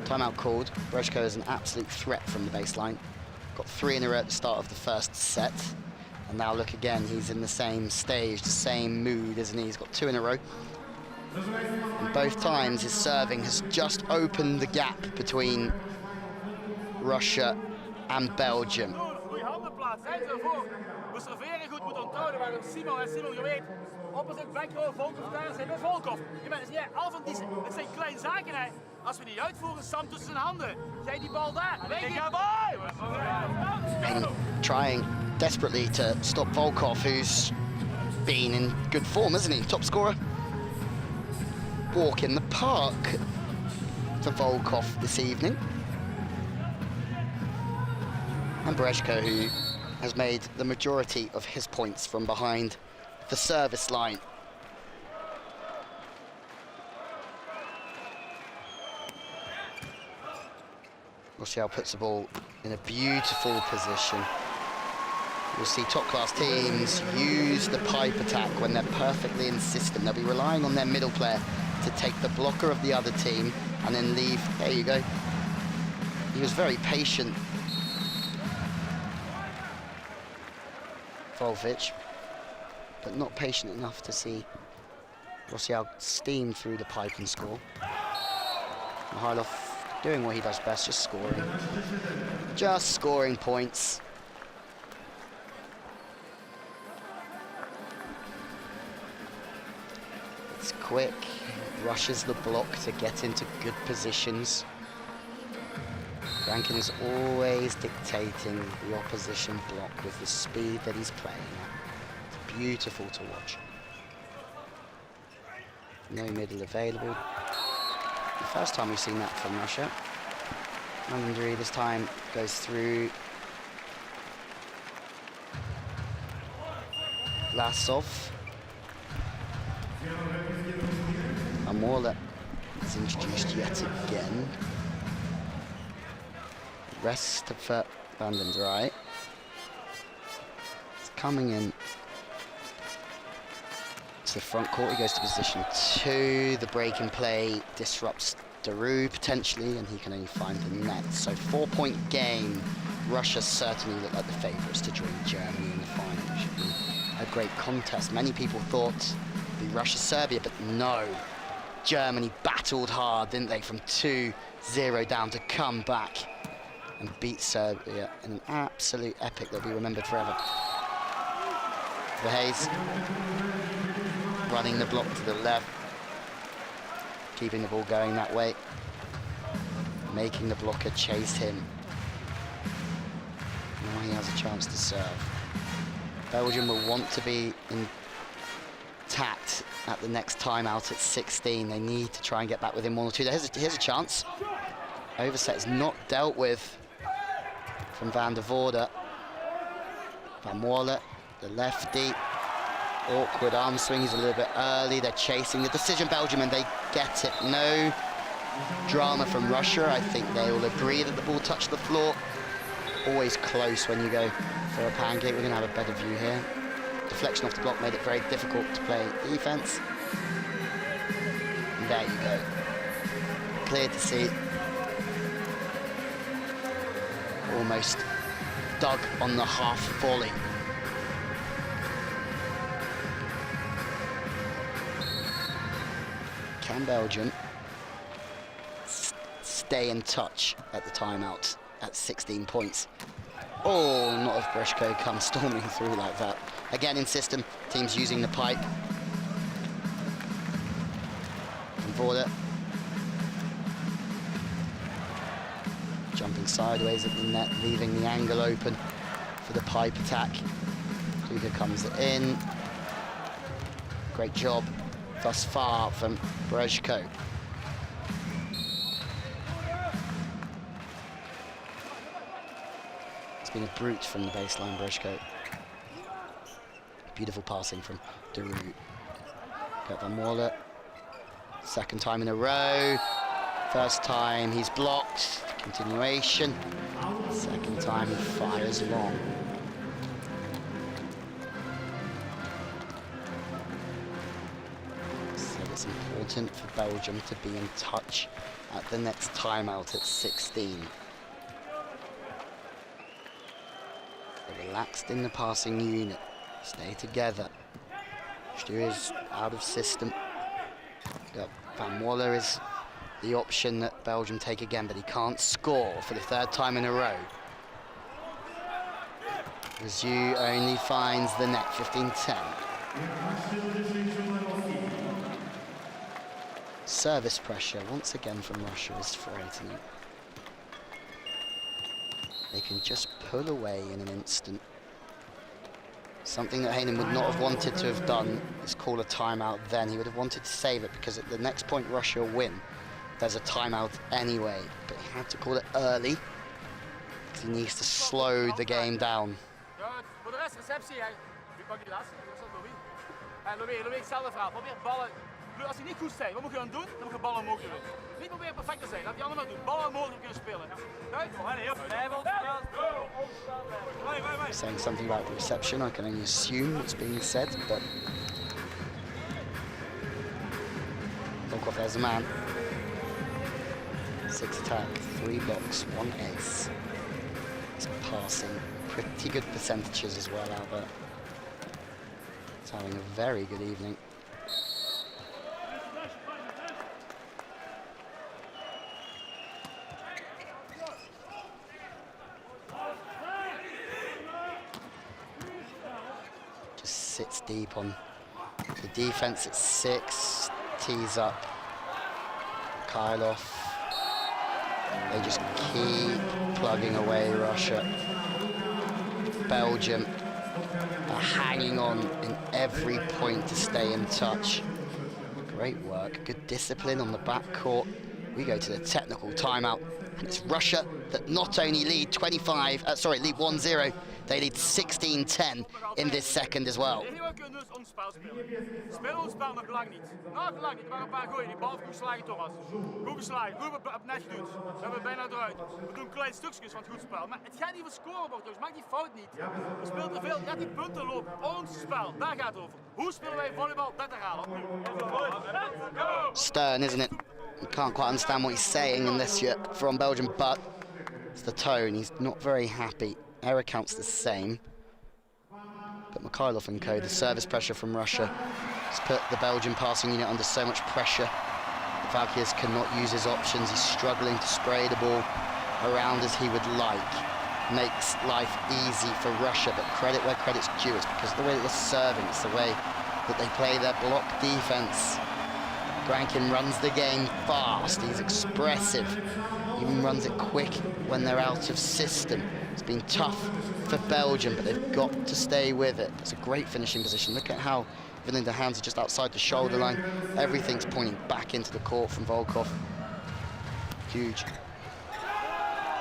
Timeout called. Brezhko is an absolute threat from the baseline. Got 3 in a row at the start of the first set. And now look again, he's in the same stage, the same mood, isn't he? He's got 2 in a row. And both times his serving has just opened the gap between Russia and Belgium. We serveren goed, moet onthouden waarom Simon en Simon geweet. Opposite backrow, Volkov daar zijn we Volkov. Je bent niet al van die, het zijn kleine zaken hè. Als we die uitvoeren, Sam tussen zijn handen. Jij die bal daar. And trying desperately to stop Volkov, who's been in good form, hasn't he? Top scorer. Walk in the park for Volkov this evening. And Brezhko, who has made the majority of his points from behind the service line. Rossial puts the ball in a beautiful position. You'll see top-class teams use the pipe attack when they're perfectly in system. They'll be relying on their middle player to take the blocker of the other team and then leave. There you go. He was very patient, Volvic, but not patient enough to see Rossial steam through the pipe and score. Mikhailov doing what he does best, just scoring. Just scoring points. It's quick, rushes the block to get into good positions. Rankin is always dictating the opposition block with the speed that he's playing at. It's beautiful to watch. No middle available. The first time we've seen that from Russia. Mandry this time goes through. Vlasov. Amorla is introduced yet again. Rest for Van den Dry. It's coming in to the front court. He goes to position 2. The break in play disrupts Daru potentially, and he can only find the net. So 4-point game. Russia certainly look like the favourites to join Germany in the final. It should be a great contest. Many people thought it'd be Russia-Serbia, but no. Germany battled hard, didn't they, from 2-0 down to come back and beat Serbia in an absolute epic that'll be remembered forever. Verhees running the block to the left, keeping the ball going that way, making the blocker chase him. Now he has a chance to serve. Belgium will want to be intact at the next timeout at 16. They need to try and get back within 1 or 2. Here's a chance. Overset is not dealt with from Van der Voorde. Van Moorle, the lefty. Awkward arm swing, he's a little bit early. They're chasing the decision, Belgium, and they get it. No drama from Russia. I think they all agree that the ball touched the floor. Always close when you go for a pancake. We're going to have a better view here. Deflection off the block made it very difficult to play defense. And there you go. Clear to see. Almost dug on the half volley. Can Belgium stay in touch at the timeout at 16 points? Oh, not if Breshko comes storming through like that. Again in system, teams using the pipe. And Vorder jumping sideways at the net, leaving the angle open for the pipe attack. Kluger comes in. Great job thus far from Breshko. It's been a brute from the baseline, Breshko. Beautiful passing from Deroux. Got Van Waller. Second time in a row. First time he's blocked. Continuation. Second time he fires long. So it's important for Belgium to be in touch at the next timeout at 16. They're relaxed in the passing unit. Stay together. Stu is out of system. Van Waller is the option that Belgium take again, but he can't score for the third time in a row. Rizu only finds the net, 15-10. Service pressure, once again from Russia, is frightening. They can just pull away in an instant. Something that Hayden would not have wanted to have done is call a timeout then. He would have wanted to save it because at the next point Russia win, there's a timeout anyway. But he had to call it early because he needs to slow the game down. Voor de rest receptie, wie pakt die laatste? Dat is dat Louis. En Louis, hetzelfde verhaal. Probeer ballen. Als die niet goed zijn, wat moet je dan doen? Dan moet je ballen omhoog doen. Niet proberen perfect te zijn, laat die anderen maar doen. Ballen omhoog kunnen spelen. Saying something about the reception, I can only assume what's being said, but Volkov, there's a man. 6 attack, 3 blocks, 1 ace. He's passing pretty good percentages as well, Albert. He's having a very good evening. Sits deep on the defense at 6, tees up Kylov. They just keep plugging away Russia. Belgium are hanging on in every point to stay in touch. Great work, good discipline on the backcourt. We go to the technical timeout, and it's Russia that not only lead 1-0, they lead 16-10 in this second as well. Speel ons spel nog lang niet. Nog lang niet. Er waren een paar gooien. Die bal goed geslagen, Thomas. Goed geslagen. Goed op net gedoet. We hebben bijna eruit. We doen kleine stukjes van het goed spel. Maar het gaat niet over scorebord, dus maak die fout niet. We spelen te veel. Laat die punten lopen. Ons spel. Daar gaat het over. Hoe spelen wij volleybal? Dat herhalen. Stern, isn't it? You can't quite understand what he's saying in this yet from Belgium, but it's the tone. He's not very happy. Error counts the same. But Mikhailov and co, the service pressure from Russia has put the Belgian passing unit under so much pressure. The Valkyries cannot use his options. He's struggling to spray the ball around as he would like. Makes life easy for Russia, but credit where credit's due. It's because of the way that they're serving. It's the way that they play their block defense. Grankin runs the game fast. He's expressive. Even runs it quick when they're out of system. It's been tough for Belgium, but they've got to stay with it. It's a great finishing position. Look at how even the hands are just outside the shoulder line. Everything's pointing back into the court from Volkov. Huge.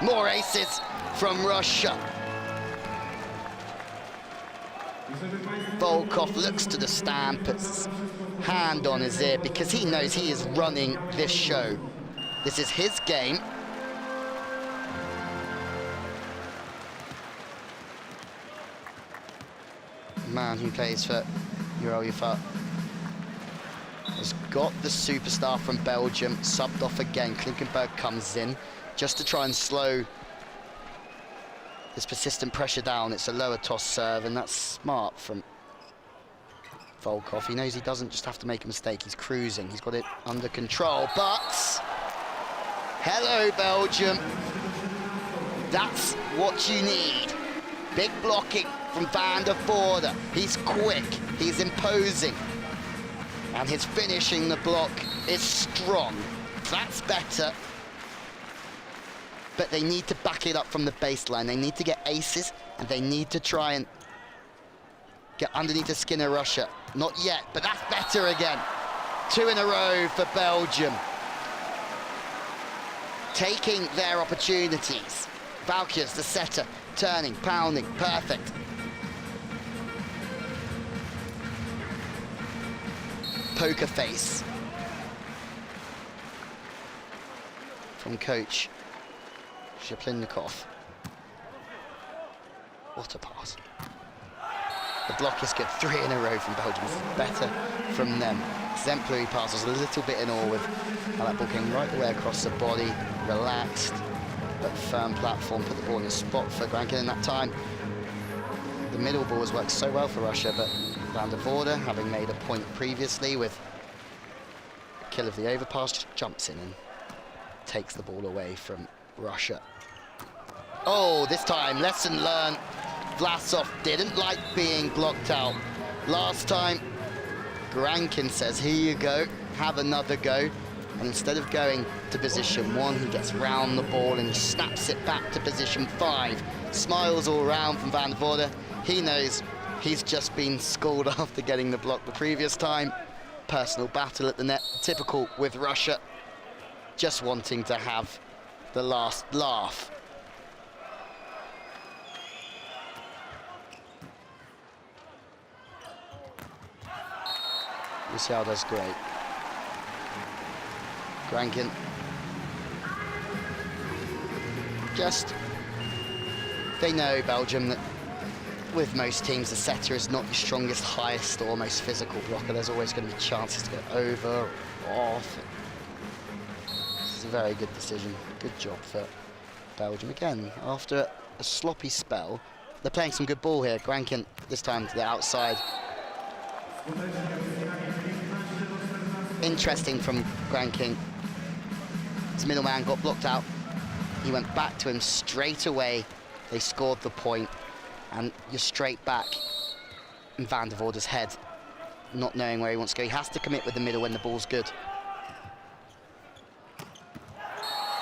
More aces from Russia. Volkov looks to the stand, puts his hand on his ear because he knows he is running this show. This is his game. Man who plays for UEFA has got the superstar from Belgium subbed off again. Klinkenberg comes in just to try and slow this persistent pressure down. It's a lower toss serve, and that's smart from Volkov. He knows he doesn't just have to make a mistake. He's cruising. He's got it under control, but hello, Belgium. That's what you need. Big blocking from Van der Voorde. He's quick, he's imposing, and his finishing the block is strong. That's better. But they need to back it up from the baseline. They need to get aces, and they need to try and get underneath the skin of Russia. Not yet, but that's better again. 2 in a row for Belgium. Taking their opportunities. Valkyrs, the setter, turning, pounding, perfect. Poker face from coach Shaplinnikov. What a pass. The block is good. 3 in a row from Belgium. This is better from them. Exemplary pass. Was a little bit in awe with how that ball came right the way across the body. Relaxed, but firm platform. Put the ball in a spot for Grankin in that time. The middle ball has worked so well for Russia, but Van der Voorde, having made a point previously with a kill of the overpass, just jumps in and takes the ball away from Russia. Oh, this time, lesson learned. Vlasov didn't like being blocked out. Last time, Grankin says, here you go, have another go. And instead of going to position 1, he gets round the ball and snaps it back to position 5. Smiles all round from Van der Voorde. He knows he's just been schooled after getting the block the previous time. Personal battle at the net, typical with Russia. Just wanting to have the last laugh. Lucialdo's great. Grankin. Just, they know, Belgium, that with most teams, the setter is not your strongest, highest, or most physical blocker. There's always going to be chances to go over or off. This is a very good decision. Good job for Belgium. Again, after a sloppy spell, they're playing some good ball here. Grankin, this time to the outside. Interesting from Grankin. His middleman got blocked out. He went back to him straight away. They scored the point, and you're straight back in Van der Voorde's head, not knowing where he wants to go. He has to commit with the middle when the ball's good.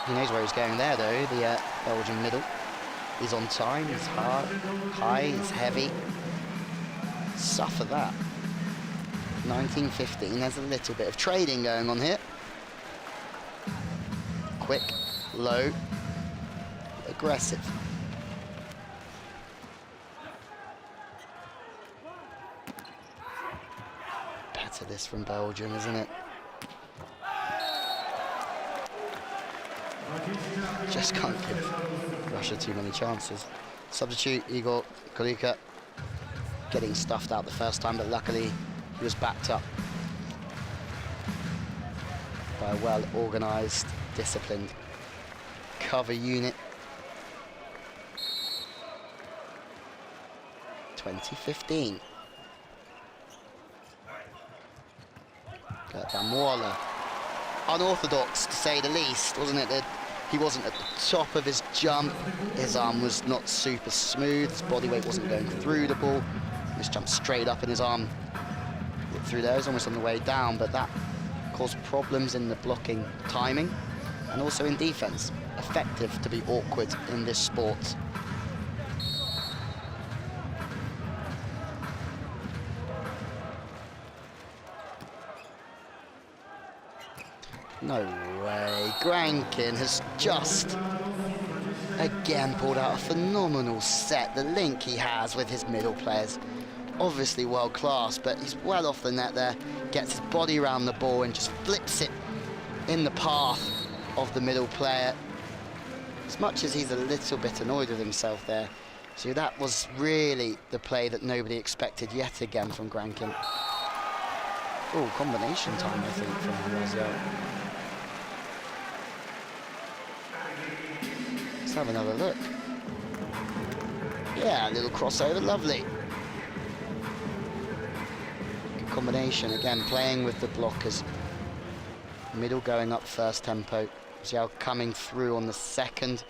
He knows where he's going there, though, the Belgian middle. He's on time, he's high, he's heavy. Suffer that. 19-15, there's a little bit of trading going on here. Quick, low, aggressive. Better this from Belgium, isn't it? Just can't give Russia too many chances. Substitute Igor Kolika getting stuffed out the first time, but luckily he was backed up by a well-organised, disciplined cover unit. 2015. Gert van Moorle. Unorthodox, to say the least, wasn't it? That he wasn't at the top of his jump. His arm was not super smooth. His body weight wasn't going through the ball. He just jumped straight up, and his arm through there. He was almost on the way down, but that caused problems in the blocking timing and also in defense. Effective to be awkward in this sport. No way. Grankin has just again pulled out a phenomenal set. The link he has with his middle players, obviously world class, but he's well off the net there. Gets his body around the ball and just flips it in the path of the middle player, as much as he's a little bit annoyed with himself there. So that was really the play that nobody expected yet again from Grankin. Oh, combination time, I think, from him as well. Let's have another look. Yeah, a little crossover, lovely. Good combination, again, playing with the blockers. Middle going up first tempo. Xiao coming through on the second,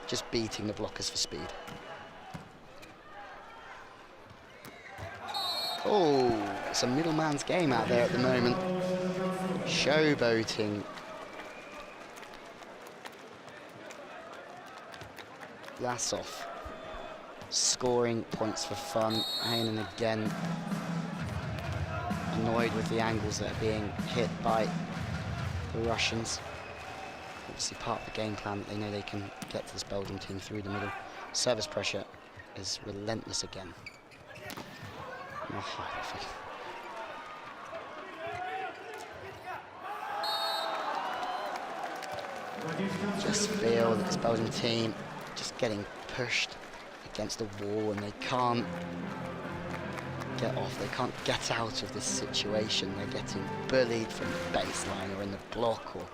just beating the blockers for speed. Oh, it's a middleman's game out there at the moment. Showboating. Vlasov scoring points for fun. Heinen again annoyed with the angles that are being hit by the Russians. Obviously part of the game plan. They know they can get to this Belgium team through the middle. Service pressure is relentless again. Oh, just feel that this Belgian team just getting pushed against the wall, and they can't get off, they can't get out of this situation. They're getting bullied from the baseline or in the block, or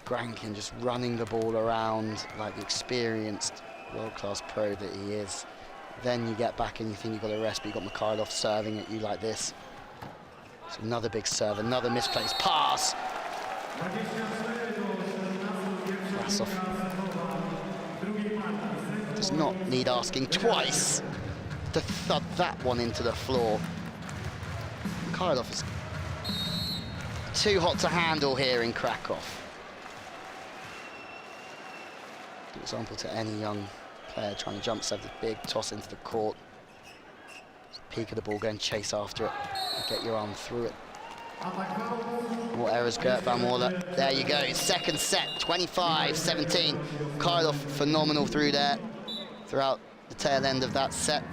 Grankin just running the ball around like the experienced world-class pro that he is. Then you get back and you think you've got a rest, but you've got Mikhailov serving at you like this. So another big serve, another misplaced pass. Vlasov does not need asking twice to thud that one into the floor. Mikhailov is too hot to handle here in Krakow. Good example to any young player trying to jump serve, the big toss into the court. Peak of the ball, go and chase after it. Get your arm through it. More errors, Gert Van Moorle. There you go, second set, 25-17. Mikhailov phenomenal through there, throughout the tail end of that set.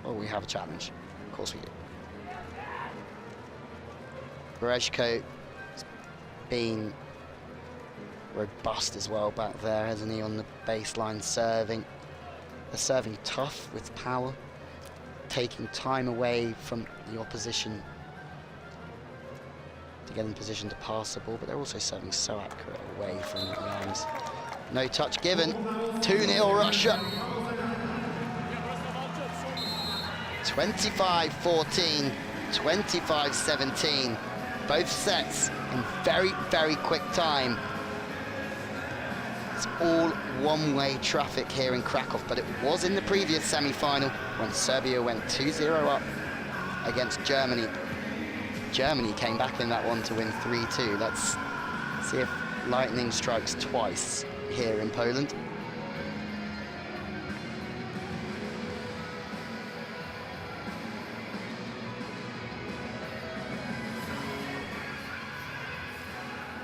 Oh, we have a challenge. Of course we do. Berezko has been robust as well back there, hasn't he, on the baseline serving. They're serving tough with power, taking time away from the opposition to get in position to pass the ball, but they're also serving so accurate away from the arms. No touch given. 2-0 Russia. 25-14, 25-17. Both sets in very, very quick time. It's all one-way traffic here in Krakow, but it was in the previous semi-final when Serbia went 2-0 up against Germany. Germany came back in that one to win 3-2. Let's see if lightning strikes twice here in Poland.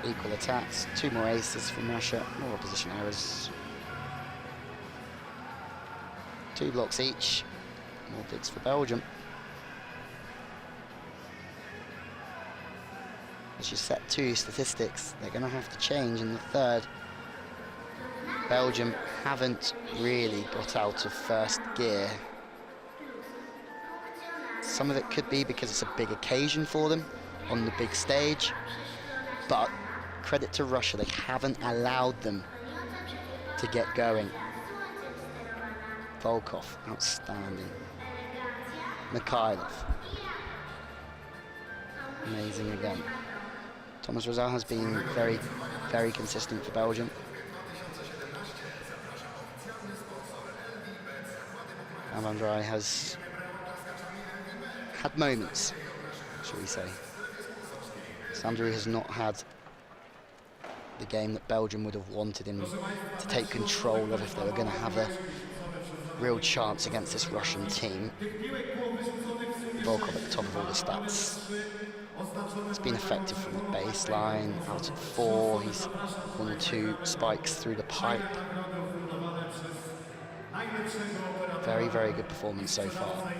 Equal attacks, 2 more aces from Russia, more opposition errors. 2 blocks each, more bigs for Belgium. As you set 2 statistics, they're going to have to change in the third. Belgium haven't really got out of first gear. Some of it could be because it's a big occasion for them on the big stage, but credit to Russia, they haven't allowed them to get going. Volkov, outstanding. Mikhailov, amazing again. Thomas Rosal has been very, very consistent for Belgium. Van Dry has had moments, shall we say. Sandro has not had the game that Belgium would have wanted him to take control of if they were going to have a real chance against this Russian team. Volkov at the top of all the stats. He's been effective from the baseline, out at 4, he's 1-2 spikes through the pipe. Very, very good performance so far.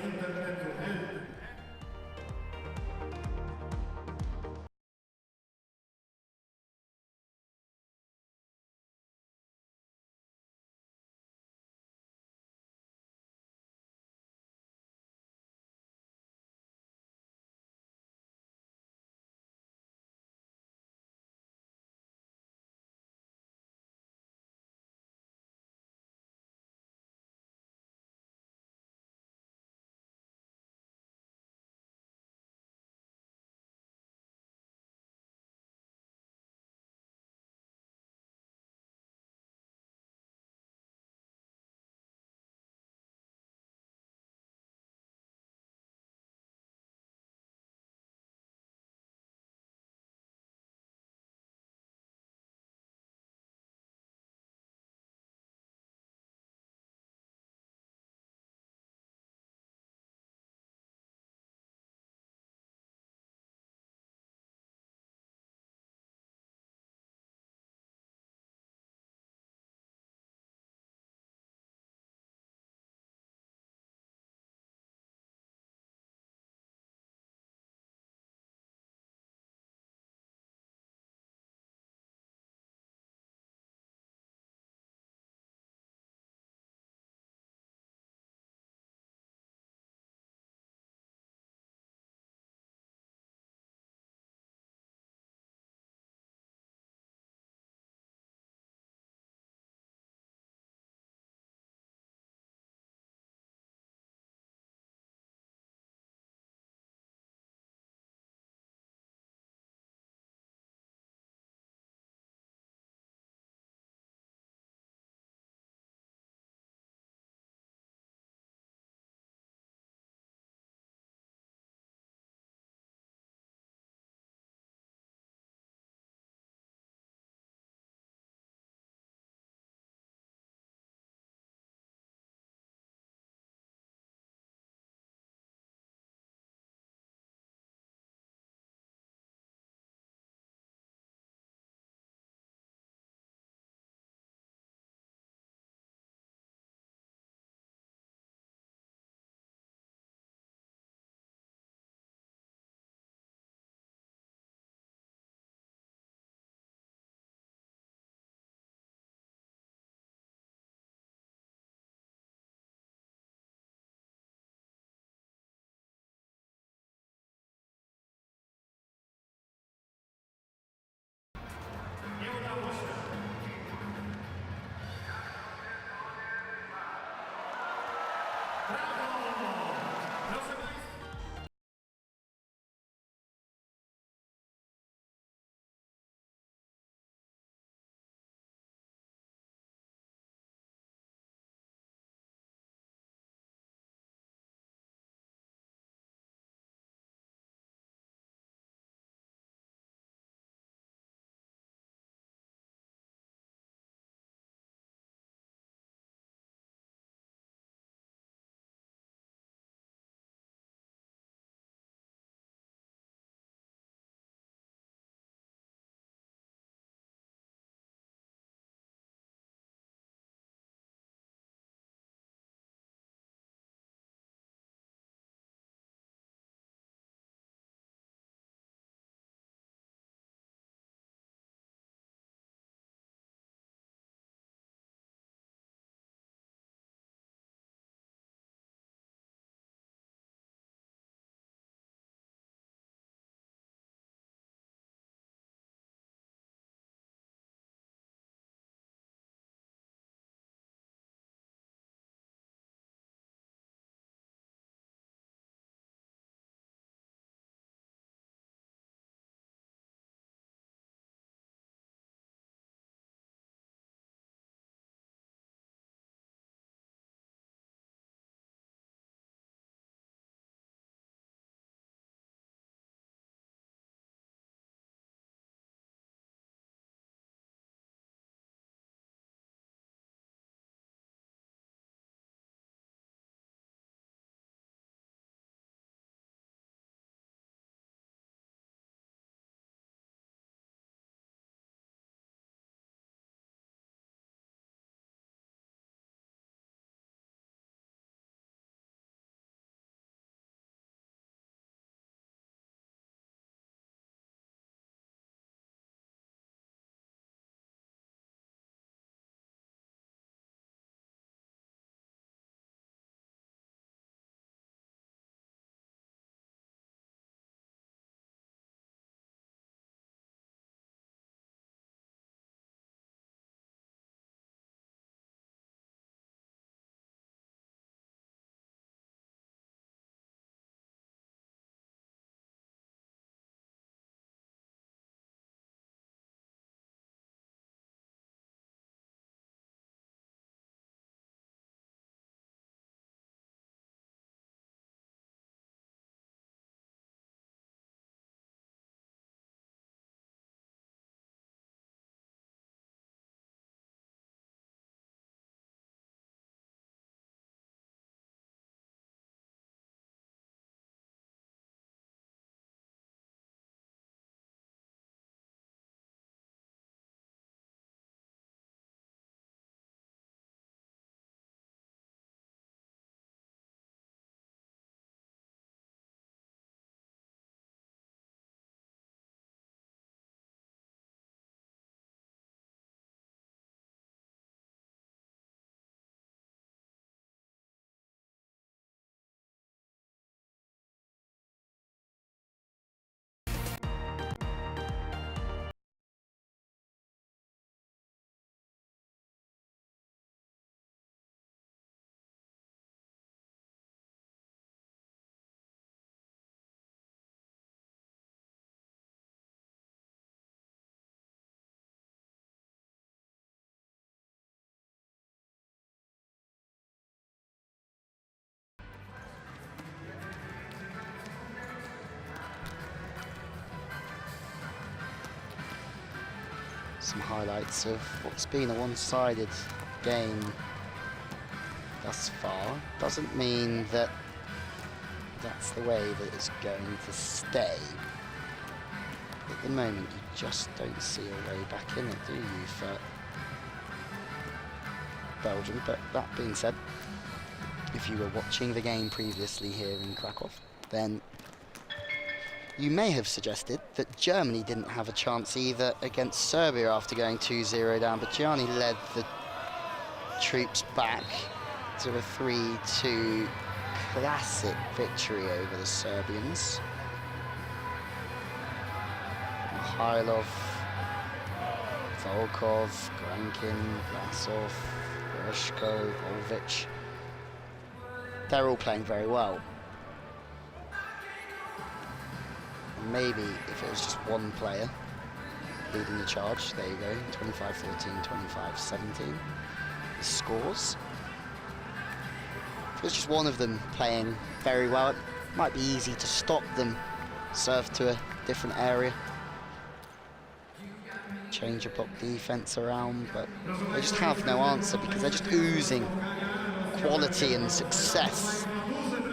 Some highlights of what's been a one-sided game thus far. Doesn't mean that that's the way that it's going to stay. At the moment, you just don't see a way back in it, do you, for Belgium? But that being said, if you were watching the game previously here in Krakow, then you may have suggested that Germany didn't have a chance either against Serbia after going 2-0 down, but Gianni led the troops back to a 3-2 classic victory over the Serbians. Mikhailov, Volkov, Grankin, Vlasov, Grishko, Volvic. they're all playing very well. And maybe if it was just one player leading the charge, there you go, 25-14, 25-17, the scores. If it was just one of them playing very well, it might be easy to stop them, serve to a different area, change a block defense around, but they just have no answer because they're just oozing quality and success,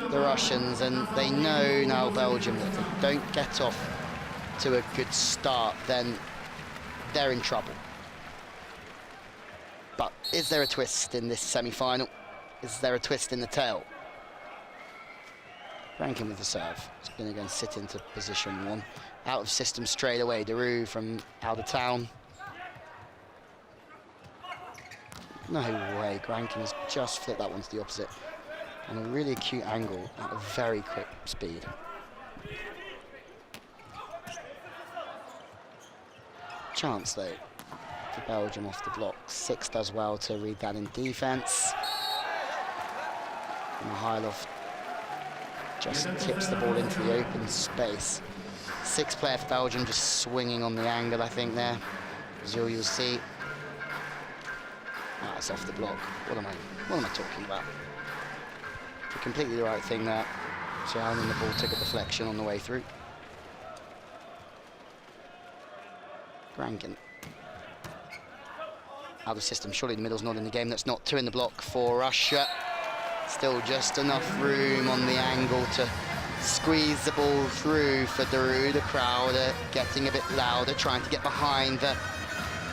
the Russians, and they know now, Belgium, that if they don't get off to a good start, then they're in trouble. But is there a twist in this semi-final? Is there a twist in the tail? Rankin with the serve. He's going to go and sit into position one. Out of system straight away. Daru from out of town. No way. Rankin has just flipped that one to the opposite. On a really acute angle at a very quick speed. Chance though for Belgium off the block. Six does well to read that in defense. Mihailov just tips the ball into the open space. Six player for Belgium just swinging on the angle, I think there. As you'll see. That's off the block. What am I talking about? Completely the right thing there. Xiao, and the ball took a deflection on the way through. Rankin. Out of system. Surely the middle's not in the game. That's not two in the block for Russia. Still just enough room on the angle to squeeze the ball through for Daru. The crowd getting a bit louder, trying to get behind the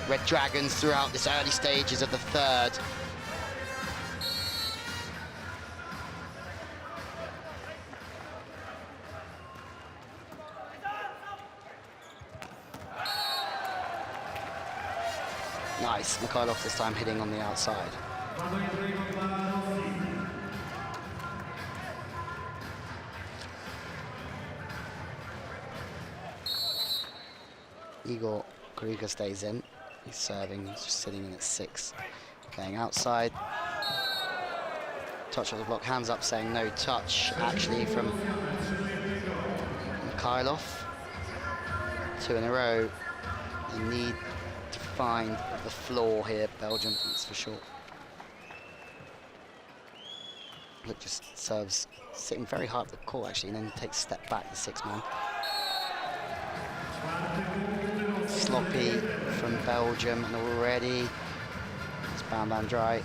Red Dragons throughout this early stages of the third. Nice, Mikhailov this time hitting on the outside. Igor Krieger stays in. He's serving, he's just sitting in at 6. Playing outside. Touch of the block, hands up saying no touch, actually, from Mikhailov. 2 in a row. They need to find the floor here, Belgium, that's for sure. Look, just serves, sitting very high up the court, actually, and then takes a step back, the 6-man. Sloppy from Belgium, and already it's Bam Bam dry.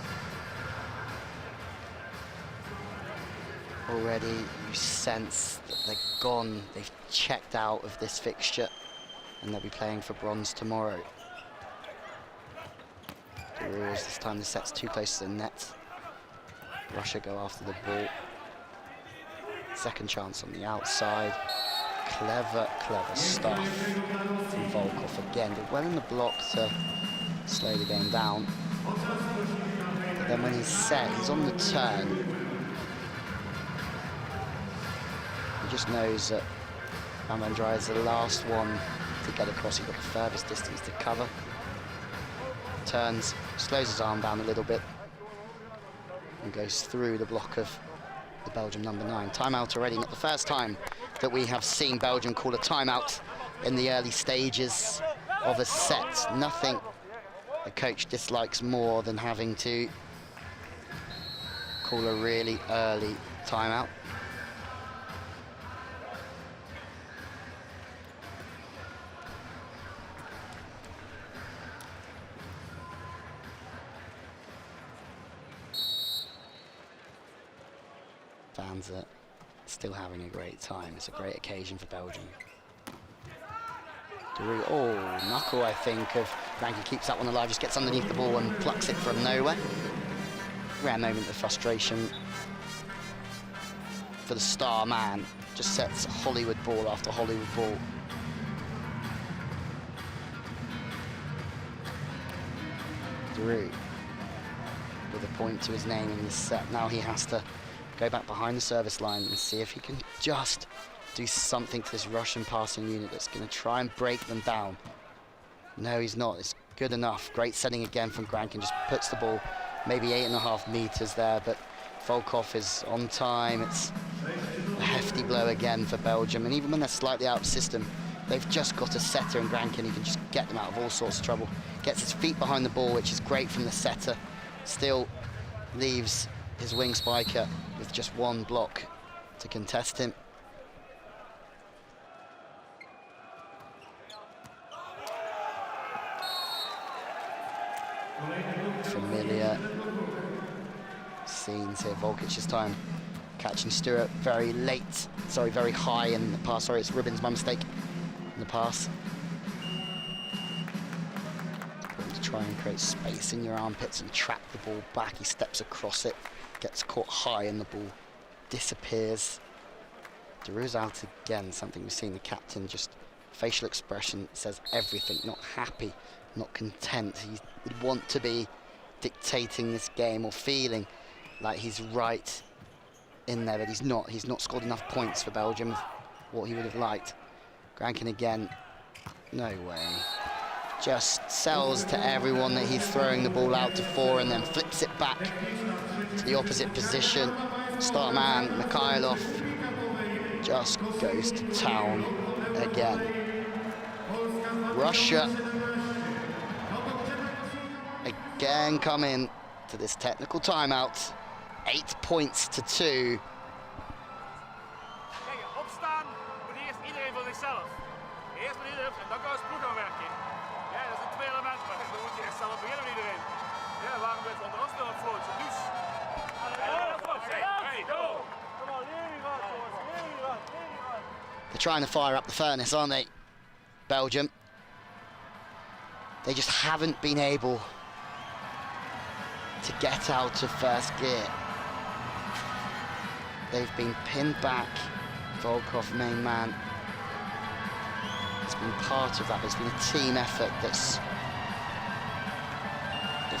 Already you sense that they're gone, they've checked out of this fixture, and they'll be playing for bronze tomorrow. The rules this time, the set's too close to the net. Russia go after the ball. Second chance on the outside. Clever, clever stuff from Volkov again. Did well in the block to slow the game down. But then when he's set, he's on the turn. He just knows that Ramandrai is the last one to get across. He's got the furthest distance to cover. Turns, slows his arm down a little bit, and goes through the block of the Belgium number 9. Timeout already, not the first time that we have seen Belgium call a timeout in the early stages of a set. Nothing a coach dislikes more than having to call a really early timeout. Fans are still having a great time. It's a great occasion for Belgium. Oh, knuckle, I think, of Rankin keeps that one alive, just gets underneath the ball and plucks it from nowhere. Rare moment of frustration for the star man. Just sets Hollywood ball after Hollywood ball. Daru with a point to his name in this set. Now he has to go back behind the service line and see if he can just do something to this Russian passing unit that's going to try and break them down. No, he's not. It's good enough. Great setting again from Rankin. Just puts the ball maybe 8.5 meters there, but Volkov is on time. It's a hefty blow again for Belgium, and even when they're slightly out of system, they've just got a setter in Grankin who can just get them out of all sorts of trouble. Gets his feet behind the ball, which is great from the setter. Still leaves his wing spiker with just one block to contest him. Familiar scenes here. Volkic this time catching Stewart very late, sorry, very high in the pass. Sorry, it's Rubin's my mistake in the pass. To try and create space in your armpits and trap the ball back. He steps across it, gets caught high, and the ball disappears. Deroux's out again, something we've seen the captain, just facial expression says everything. Not happy, not content. He would want to be dictating this game or feeling like he's right in there, but he's not. He's not scored enough points for Belgium, what he would have liked. Grankin again, no way. Just sells to everyone that he's throwing the ball out to 4 and then flips it back to the opposite position. Star man, Mikhailov, just goes to town again. Russia again come in to this technical timeout. 8 points to 2. Kijk, opstaan moet eerst iedereen voor zichzelf. Eerst met iedereen en dan kan je ploeg gaan werken. Ja, dat is een 2 element, maar dan moet je echt zelf beginnen met iedereen. Ja, waarom werd onder ons dan op vloot? Dus. They're trying to fire up the furnace, aren't they, Belgium? They just haven't been able to get out of first gear. They've been pinned back. Volkov, main man, has been part of that. It's been a team effort they've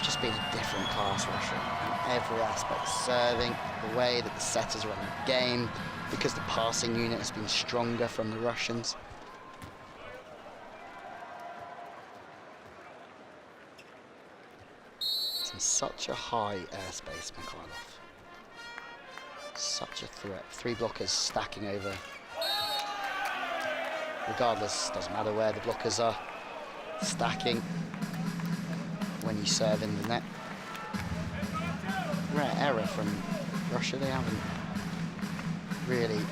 just been a different class, Russia, in every aspect. Serving, the way that the setters run the game, because the passing unit has been stronger from the Russians. It's in such a high airspace, Mikhailov. Such a threat. 3 blockers stacking over. Regardless, doesn't matter where the blockers are stacking when you serve in the net. Rare error from Russia. They haven't really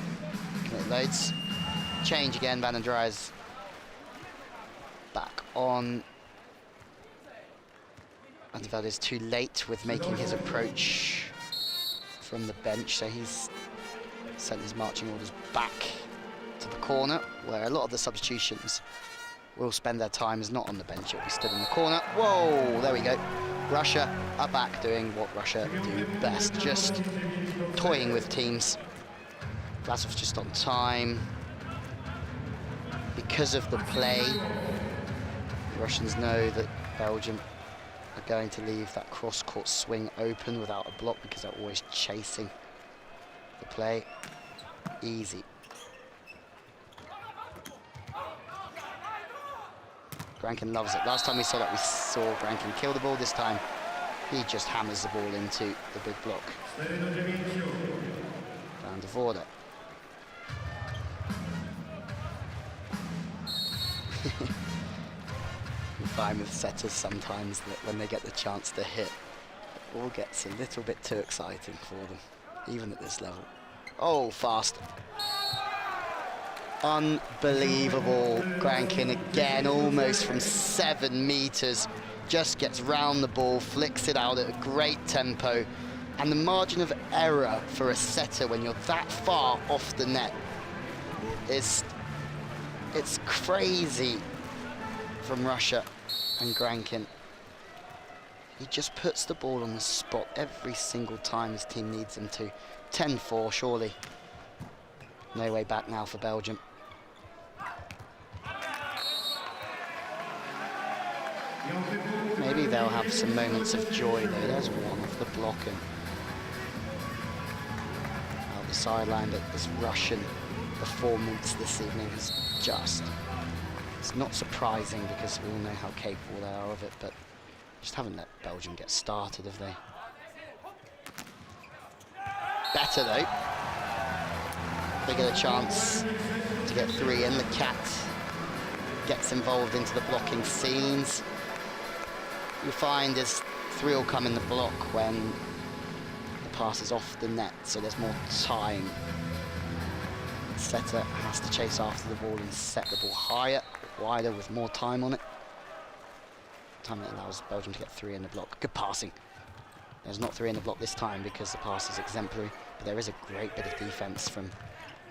committed loads. Change again. Van den Dries back on. Van der Velde is too late with making his approach from the bench, so he's sent his marching orders back to the corner, where a lot of the substitutions will spend their time is not on the bench, it'll be stood in the corner. Whoa, there we go. Russia are back doing what Russia do best, just toying with teams. Vlasov's just on time. Because of the play, the Russians know that Belgium are going to leave that cross-court swing open without a block because they're always chasing the play. Easy. Grankin loves it. Last time we saw that, we saw Grankin kill the ball. This time, he just hammers the ball into the big block. Van der Voorde. You find with setters sometimes that when they get the chance to hit, it all gets a little bit too exciting for them, even at this level. Oh, fast. Unbelievable. Grankin again, almost from 7 meters, just gets round the ball, flicks it out at a great tempo. And the margin of error for a setter when you're that far off the net it's crazy from Russia and Grankin. He just puts the ball on the spot every single time his team needs him to. 10-4, surely. No way back now for Belgium. Maybe they'll have some moments of joy though. There's one off the block and out the sideline, but this Russian performance this evening is just, it's not surprising because we all know how capable they are of it, but just haven't let Belgium get started, have they? better though. They get a chance to get 3 in. The cat gets involved into the blocking scenes. You find is 3 will come in the block when the pass is off the net, so there's more time. Setter has to chase after the ball and set the ball higher, wider, with more time on it. Time that allows Belgium to get 3 in the block. Good passing. There's not 3 in the block this time because the pass is exemplary, but there is a great bit of defense from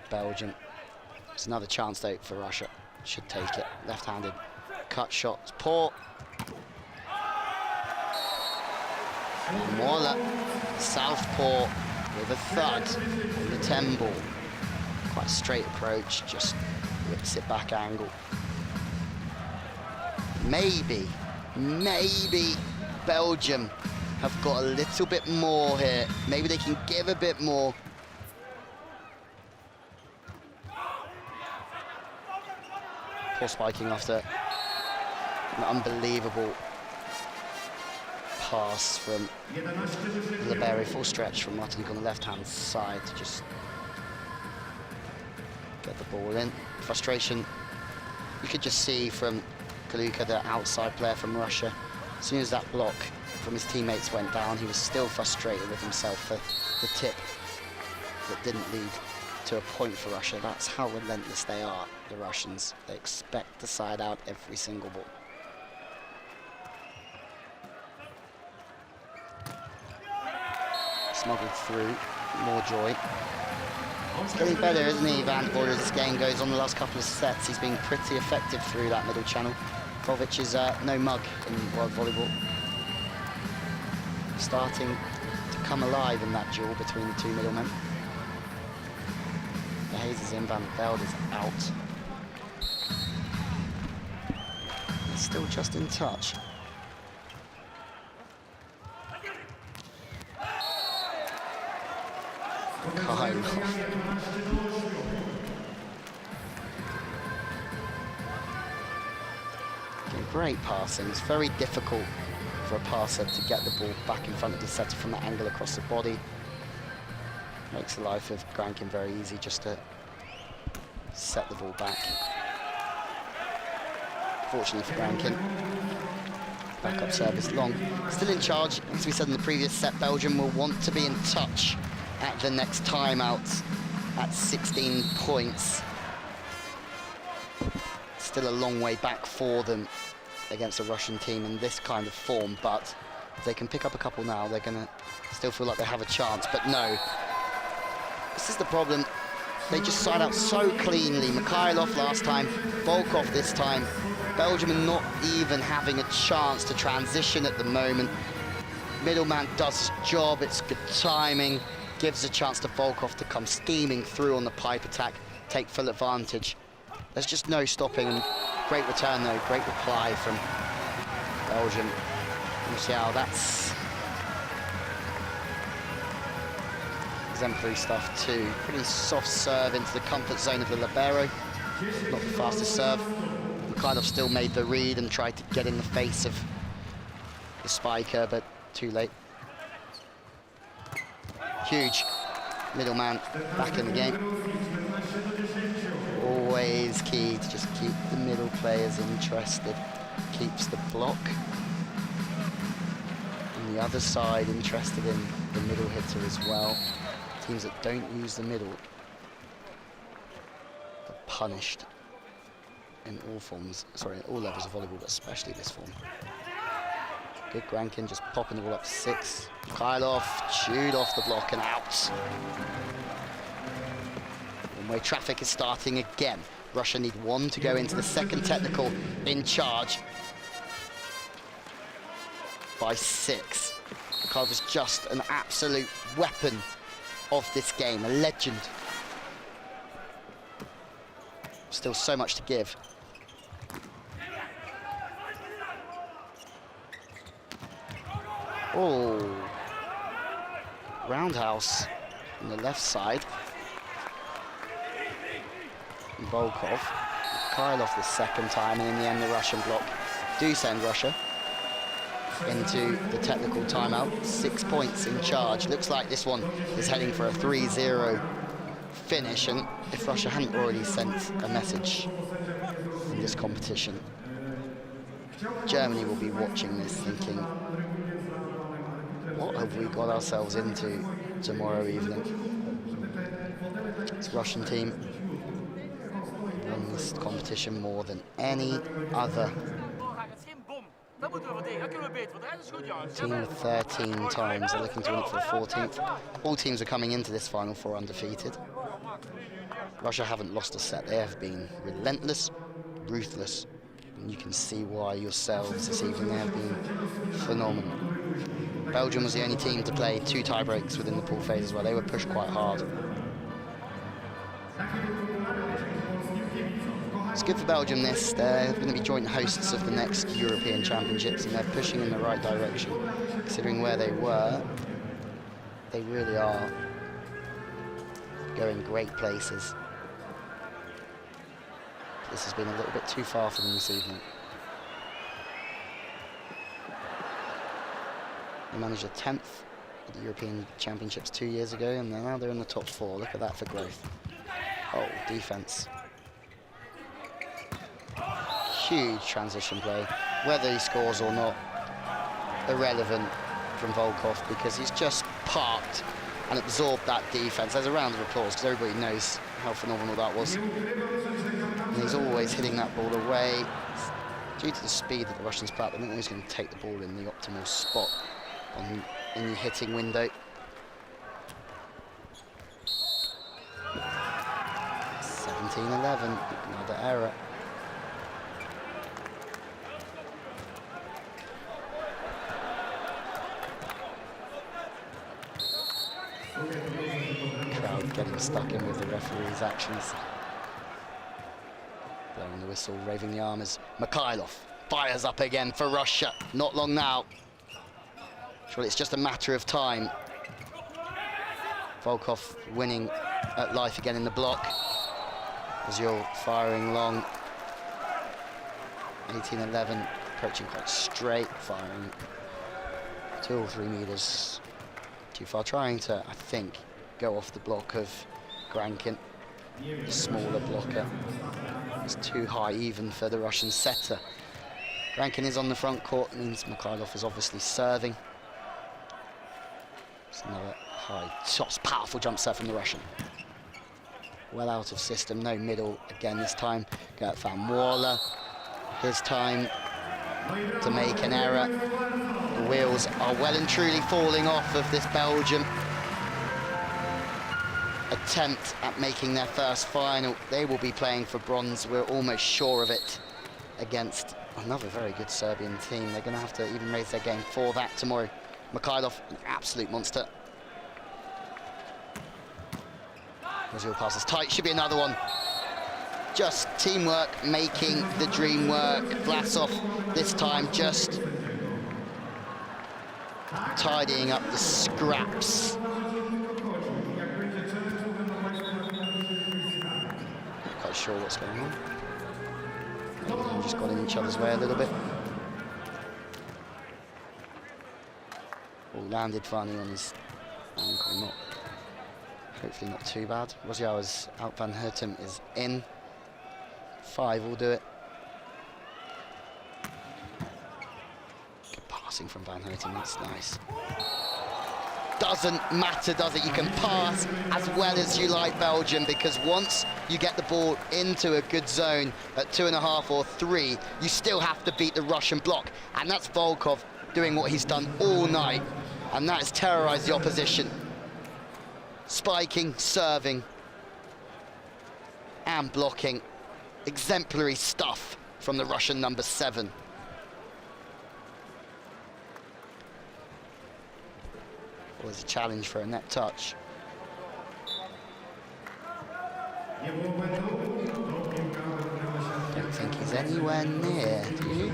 Belgium. It's another chance though for Russia. Should take it. Left-handed cut shot. It's poor. Mola, southpaw with a thud on the 10 ball. Quite a straight approach, just whips it back angle. Maybe Belgium have got a little bit more here. Maybe they can give a bit more. Poor spiking after an unbelievable pass from Liberi, full stretch from Martinique on the left-hand side to just get the ball in. Frustration, you could just see from Kaluka, the outside player from Russia. As soon as that block from his teammates went down, he was still frustrated with himself for the tip that didn't lead to a point for Russia. That's how relentless they are, the Russians. They expect to side out every single ball. Smuggled through, more joy. It's getting better, isn't he, Van de Boer, as this game goes on. The last couple of sets, he's been pretty effective through that middle channel. Kovic is no mug in world volleyball. Starting to come alive in that duel between the 2 middlemen. The Hayes is in, Van der Velde is out. He's still just in touch. Great passing. It's very difficult for a passer to get the ball back in front of the setter from that angle across the body. Makes the life of Grankin very easy just to set the ball back. Fortunately for Grankin, backup service long. Still in charge. As we said in the previous set, Belgium will want to be in touch at the next timeout at 16 points. Still a long way back for them against a Russian team in this kind of form, but if they can pick up a couple now, they're going to still feel like they have a chance. But no, this is the problem. They just side out so cleanly. Mikhailov last time, Volkov this time. Belgium are not even having a chance to transition at the moment. Middleman does his job, it's good timing, gives a chance to Volkov to come steaming through on the pipe attack, take full advantage. There's just no stopping. Great return though, great reply from Belgium. You see how that's exemplary stuff too. Pretty soft serve into the comfort zone of the libero. Not the fastest serve. Mikhailov still made the read and tried to get in the face of the spiker, but too late. Huge middleman back in the game. Always key to just keep the middle players interested. Keeps the block. And the other side interested in the middle hitter as well. Teams that don't use the middle are punished in all forms, sorry, all levels of volleyball, but especially this form. Good Grankin just popping the ball up to 6. Mikhailov chewed off the block and out. One-way traffic is starting again. Russia need 1 to go into the second technical, in charge by 6. Mikhailov is just an absolute weapon of this game, a legend. Still so much to give. Oh, roundhouse on the left side. Volkov, Mikhailov the second time, and in the end the Russian block do send Russia into the technical timeout. 6 points in charge. Looks like this one is heading for a 3-0 finish, and if Russia hadn't already sent a message in this competition, Germany will be watching this thinking, what have we got ourselves into tomorrow evening? This Russian team won this competition more than any other team 13 times. They're looking to win it for the 14th. All teams are coming into this Final Four undefeated. Russia haven't lost a set. They have been relentless, ruthless, and you can see why yourselves this evening. They have been phenomenal. Belgium was the only team to play 2 tie breaks within the pool phase as well. They were pushed quite hard. It's good for Belgium this. They're going to be joint hosts of the next European Championships, and they're pushing in the right direction. Considering where they were, they really are going great places. This has been a little bit too far for them this evening. They managed a 10th at the European Championships 2 years ago, and now they're in the top 4. Look at that for growth. Oh, defense. Huge transition play. Whether he scores or not, irrelevant from Volkov, because he's just parked and absorbed that defense. There's a round of applause because everybody knows how phenomenal that was. And he's always hitting that ball away. Due to the speed that the Russians play, I don't think he's going to take the ball in the optimal spot in the hitting window. 17-11, another error. Crowd getting stuck in with the referee's actions. Blowing the whistle, waving the arm as Mikhailov fires up again for Russia. Not long now. Surely it's just a matter of time. Volkov winning at life again in the block. Ozil firing long. 18-11, approaching quite straight, firing 2 or 3 meters too far, trying to, I think, go off the block of Grankin, the smaller blocker. It's too high even for the Russian setter. Grankin is on the front court, means Mikhailov is obviously serving. It's another high toss, powerful jump serve from the Russian. Well out of system, no middle again this time. Gert van Waller, his time to make an error. The wheels are well and truly falling off of this Belgium attempt at making their first final. They will be playing for bronze, we're almost sure of it, against another very good Serbian team. They're going to have to even raise their game for that tomorrow. Mikhailov, an absolute monster. Ozil passes tight, should be another one. Just teamwork making the dream work. Vlasov this time just tidying up the scraps. Not quite sure what's going on. Maybe they've just got in each other's way a little bit. All landed finally on his ankle, not, hopefully not too bad. Rosia's out, Van Hertem is in. 5 will do it. Good passing from Van Herten, that's nice. Doesn't matter, does it? You can pass as well as you like, Belgium, because once you get the ball into a good zone at 2.5 or 3, you still have to beat the Russian block. And that's Volkov doing what he's done all night, and that has terrorized the opposition. Spiking, serving, and blocking. Exemplary stuff from the Russian number 7. Always a challenge for a net touch. Don't think he's anywhere near, do you?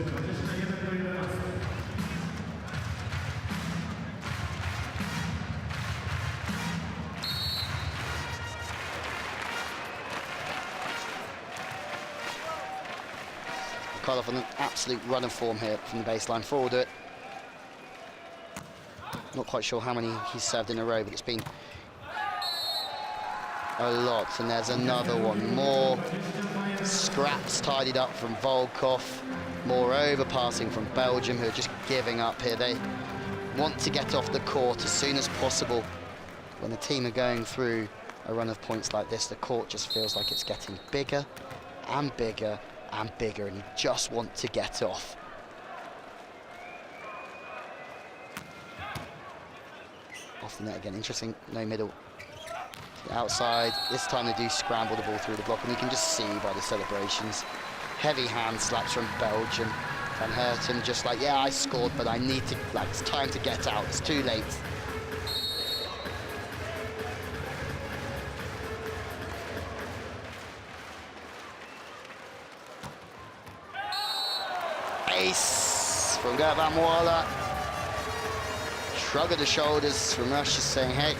Mikhailov on an absolute run of form here from the baseline. 4 will do it. Not quite sure how many he's served in a row, but it's been a lot. And there's another one. More scraps tidied up from Volkov. More overpassing from Belgium, who are just giving up here. They want to get off the court as soon as possible. When the team are going through a run of points like this, the court just feels like it's getting bigger and bigger and bigger, and you just want to get off. Off the net again, interesting, no middle. To the outside, this time they do scramble the ball through the block, and you can just see by the celebrations. Heavy hand slaps from Belgium. Van Herten just like, yeah, I scored, but I need to, like, it's time to get out, it's too late. Ace from Gert van Moorle. Shrug of the shoulders from Russia, saying, hey,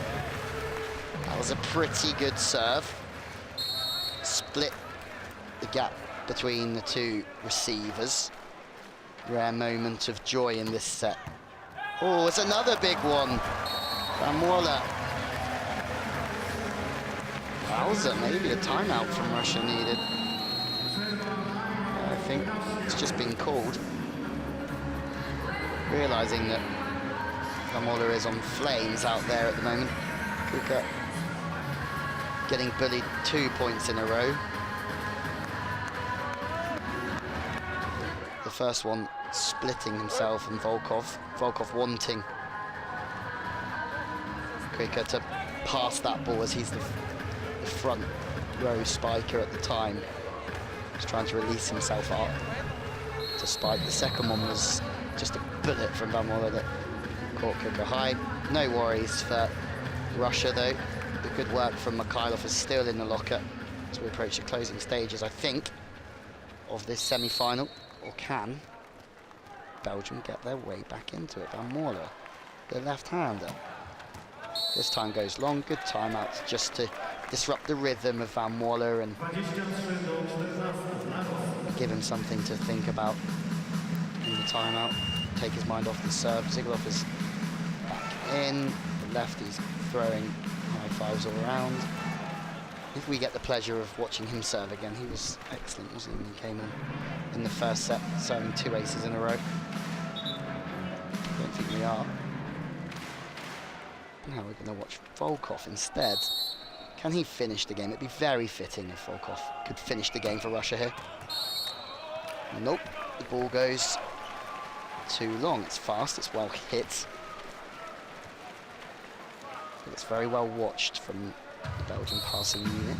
that was a pretty good serve. Split the gap between the two receivers. Rare moment of joy in this set. Oh, it's another big one. Van Moorle. Wowza, maybe a timeout from Russia needed. I think it's just been called. Realising that Van Moorle is on flames out there at the moment. Kuka getting bullied 2 points in a row. The first one splitting himself and Volkov. Volkov wanting Kuka to pass that ball as he's the front row spiker at the time. He's trying to release himself up to spike. The second one was just a bullet from Van Moorle that caught Kuka high. No worries for Russia though. The good work from Mikhailov is still in the locker as we approach the closing stages, I think, of this semi-final. Or can Belgium get their way back into it? Van Moorle, the left-hander. This time goes long, good timeouts just to disrupt the rhythm of Van Moorle and give him something to think about in the timeout. Take his mind off the serve. Zigalov is back in. The lefty's throwing high fives all around. If we get the pleasure of watching him serve again, he was excellent, wasn't he, when he came in the first set, serving 2 aces in a row. Don't think we are. Now we're going to watch Volkov instead. Can he finish the game? It'd be very fitting if Volkov could finish the game for Russia here. Nope, the ball goes too long. It's fast, it's well hit. But it's very well watched from the Belgian passing unit.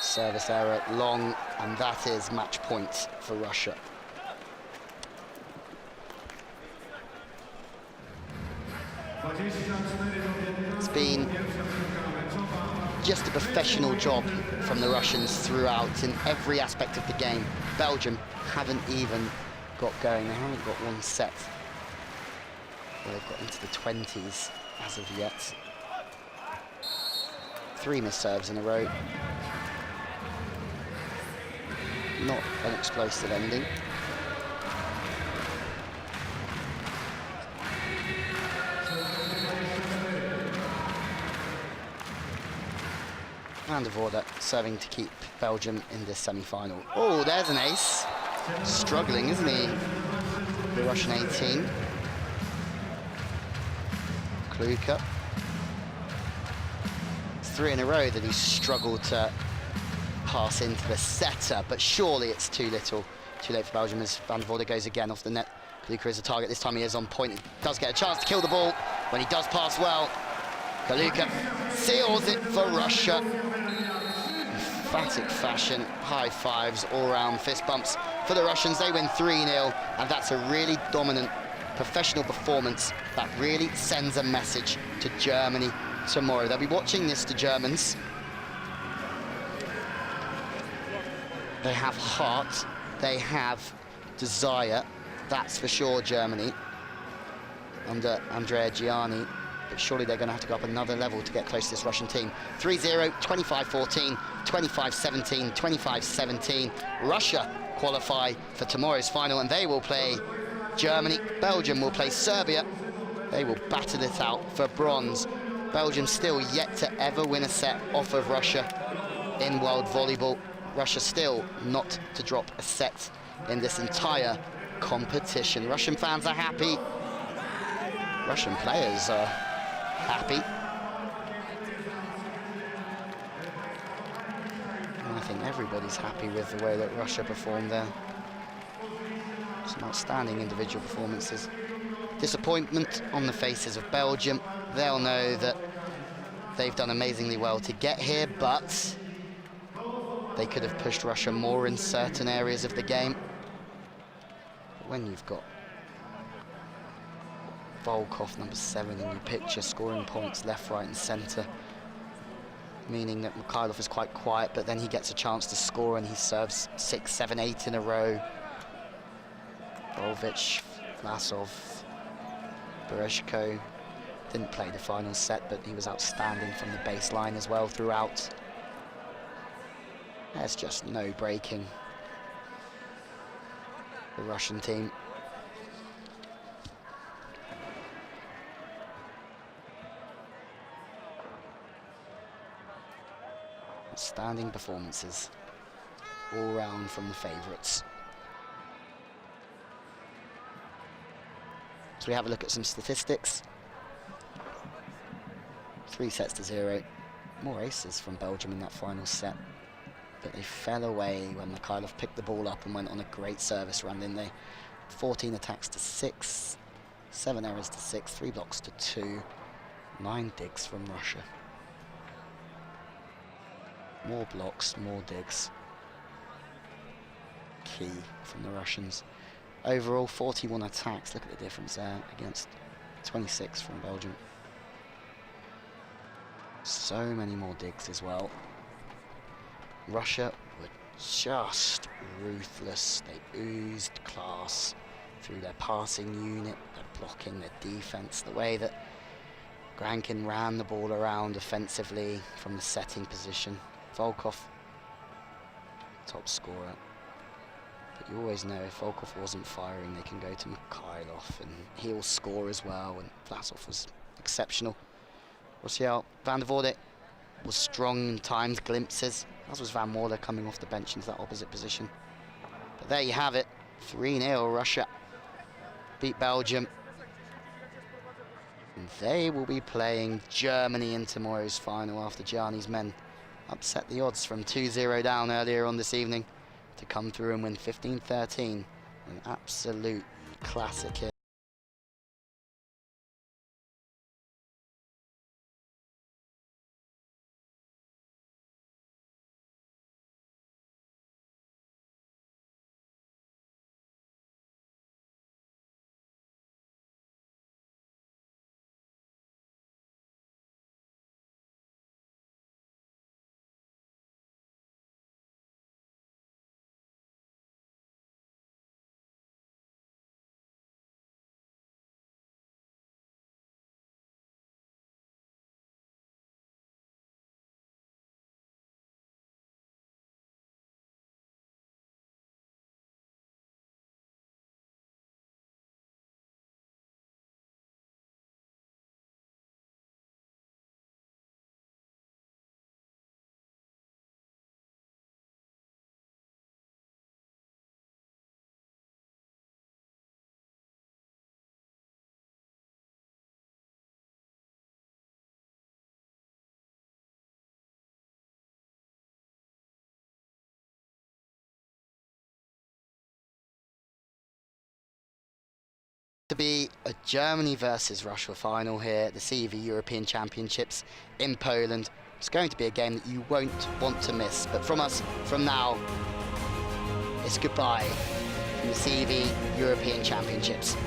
Service error, long, and that is match point for Russia. It's been just a professional job from the Russians throughout in every aspect of the game. Belgium haven't even got going. They haven't got one set where they've got into the 20s as of yet. 3 missed serves in a row. Not an explosive ending. Van der Voorde serving to keep Belgium in this semi-final. Oh, there's an ace. Struggling, isn't he? The Russian 18. Kluka. It's 3 in a row that he's struggled to pass into the setter, but surely it's too little. Too late for Belgium as Van der Voorde goes again off the net. Kluka is a target. This time he is on point. He does get a chance to kill the ball when he does pass well. Kluka seals it for Russia. Emphatic fashion, high fives, all-round fist bumps for the Russians. They win 3-0, and that's a really dominant professional performance that really sends a message to Germany tomorrow. They'll be watching this, the Germans. They have heart, they have desire, that's for sure, Germany. Under Andrea Gianni, but surely they're going to have to go up another level to get close to this Russian team. 3-0, 25-14, 25-17, 25-17. Russia qualify for tomorrow's final, and they will play Germany. Belgium will play Serbia. They will battle it out for bronze. Belgium still yet to ever win a set off of Russia in world volleyball. Russia still not to drop a set in this entire competition. Russian fans are happy. Russian players are happy. And I think everybody's happy with the way that Russia performed there. Some outstanding individual performances. Disappointment on the faces of Belgium. They'll know that they've done amazingly well to get here, but they could have pushed Russia more in certain areas of the game. But when you've got Volkov, number 7, in your picture, scoring points left, right and centre, meaning that Mikhailov is quite quiet, but then he gets a chance to score and he serves 6, 7, 8 in a row. Volvic, Vlasov, Bereshko didn't play the final set, but he was outstanding from the baseline as well throughout. There's just no breaking the Russian team. Outstanding performances all round from the favourites. So we have a look at some statistics. 3-0. More aces from Belgium in that final set, but they fell away when Mikhailov picked the ball up and went on a great service run, didn't they? 14 attacks to 6, 7 errors to 6, 3 blocks to 2, 9 digs from Russia. More blocks, more digs. Key from the Russians. Overall, 41 attacks. Look at the difference there against 26 from Belgium. So many more digs as well. Russia were just ruthless. They oozed class through their passing unit, their blocking, their defense, the way that Grankin ran the ball around offensively from the setting position. Volkov, top scorer. But you always know if Volkov wasn't firing, they can go to Mikhailov and he'll score as well, and Vlasov was exceptional. Rossiel, Van der Voorde was strong in times, glimpses, as was Van Moorle coming off the bench into that opposite position. But there you have it, 3-0 Russia beat Belgium. And they will be playing Germany in tomorrow's final after Gianni's men upset the odds from 2-0 down earlier on this evening to come through and win 15-13. An absolute classic here. To be a Germany versus Russia final here at the CEV European Championships in Poland. It's going to be a game that you won't want to miss. But from us, from now, it's goodbye from the CEV European Championships.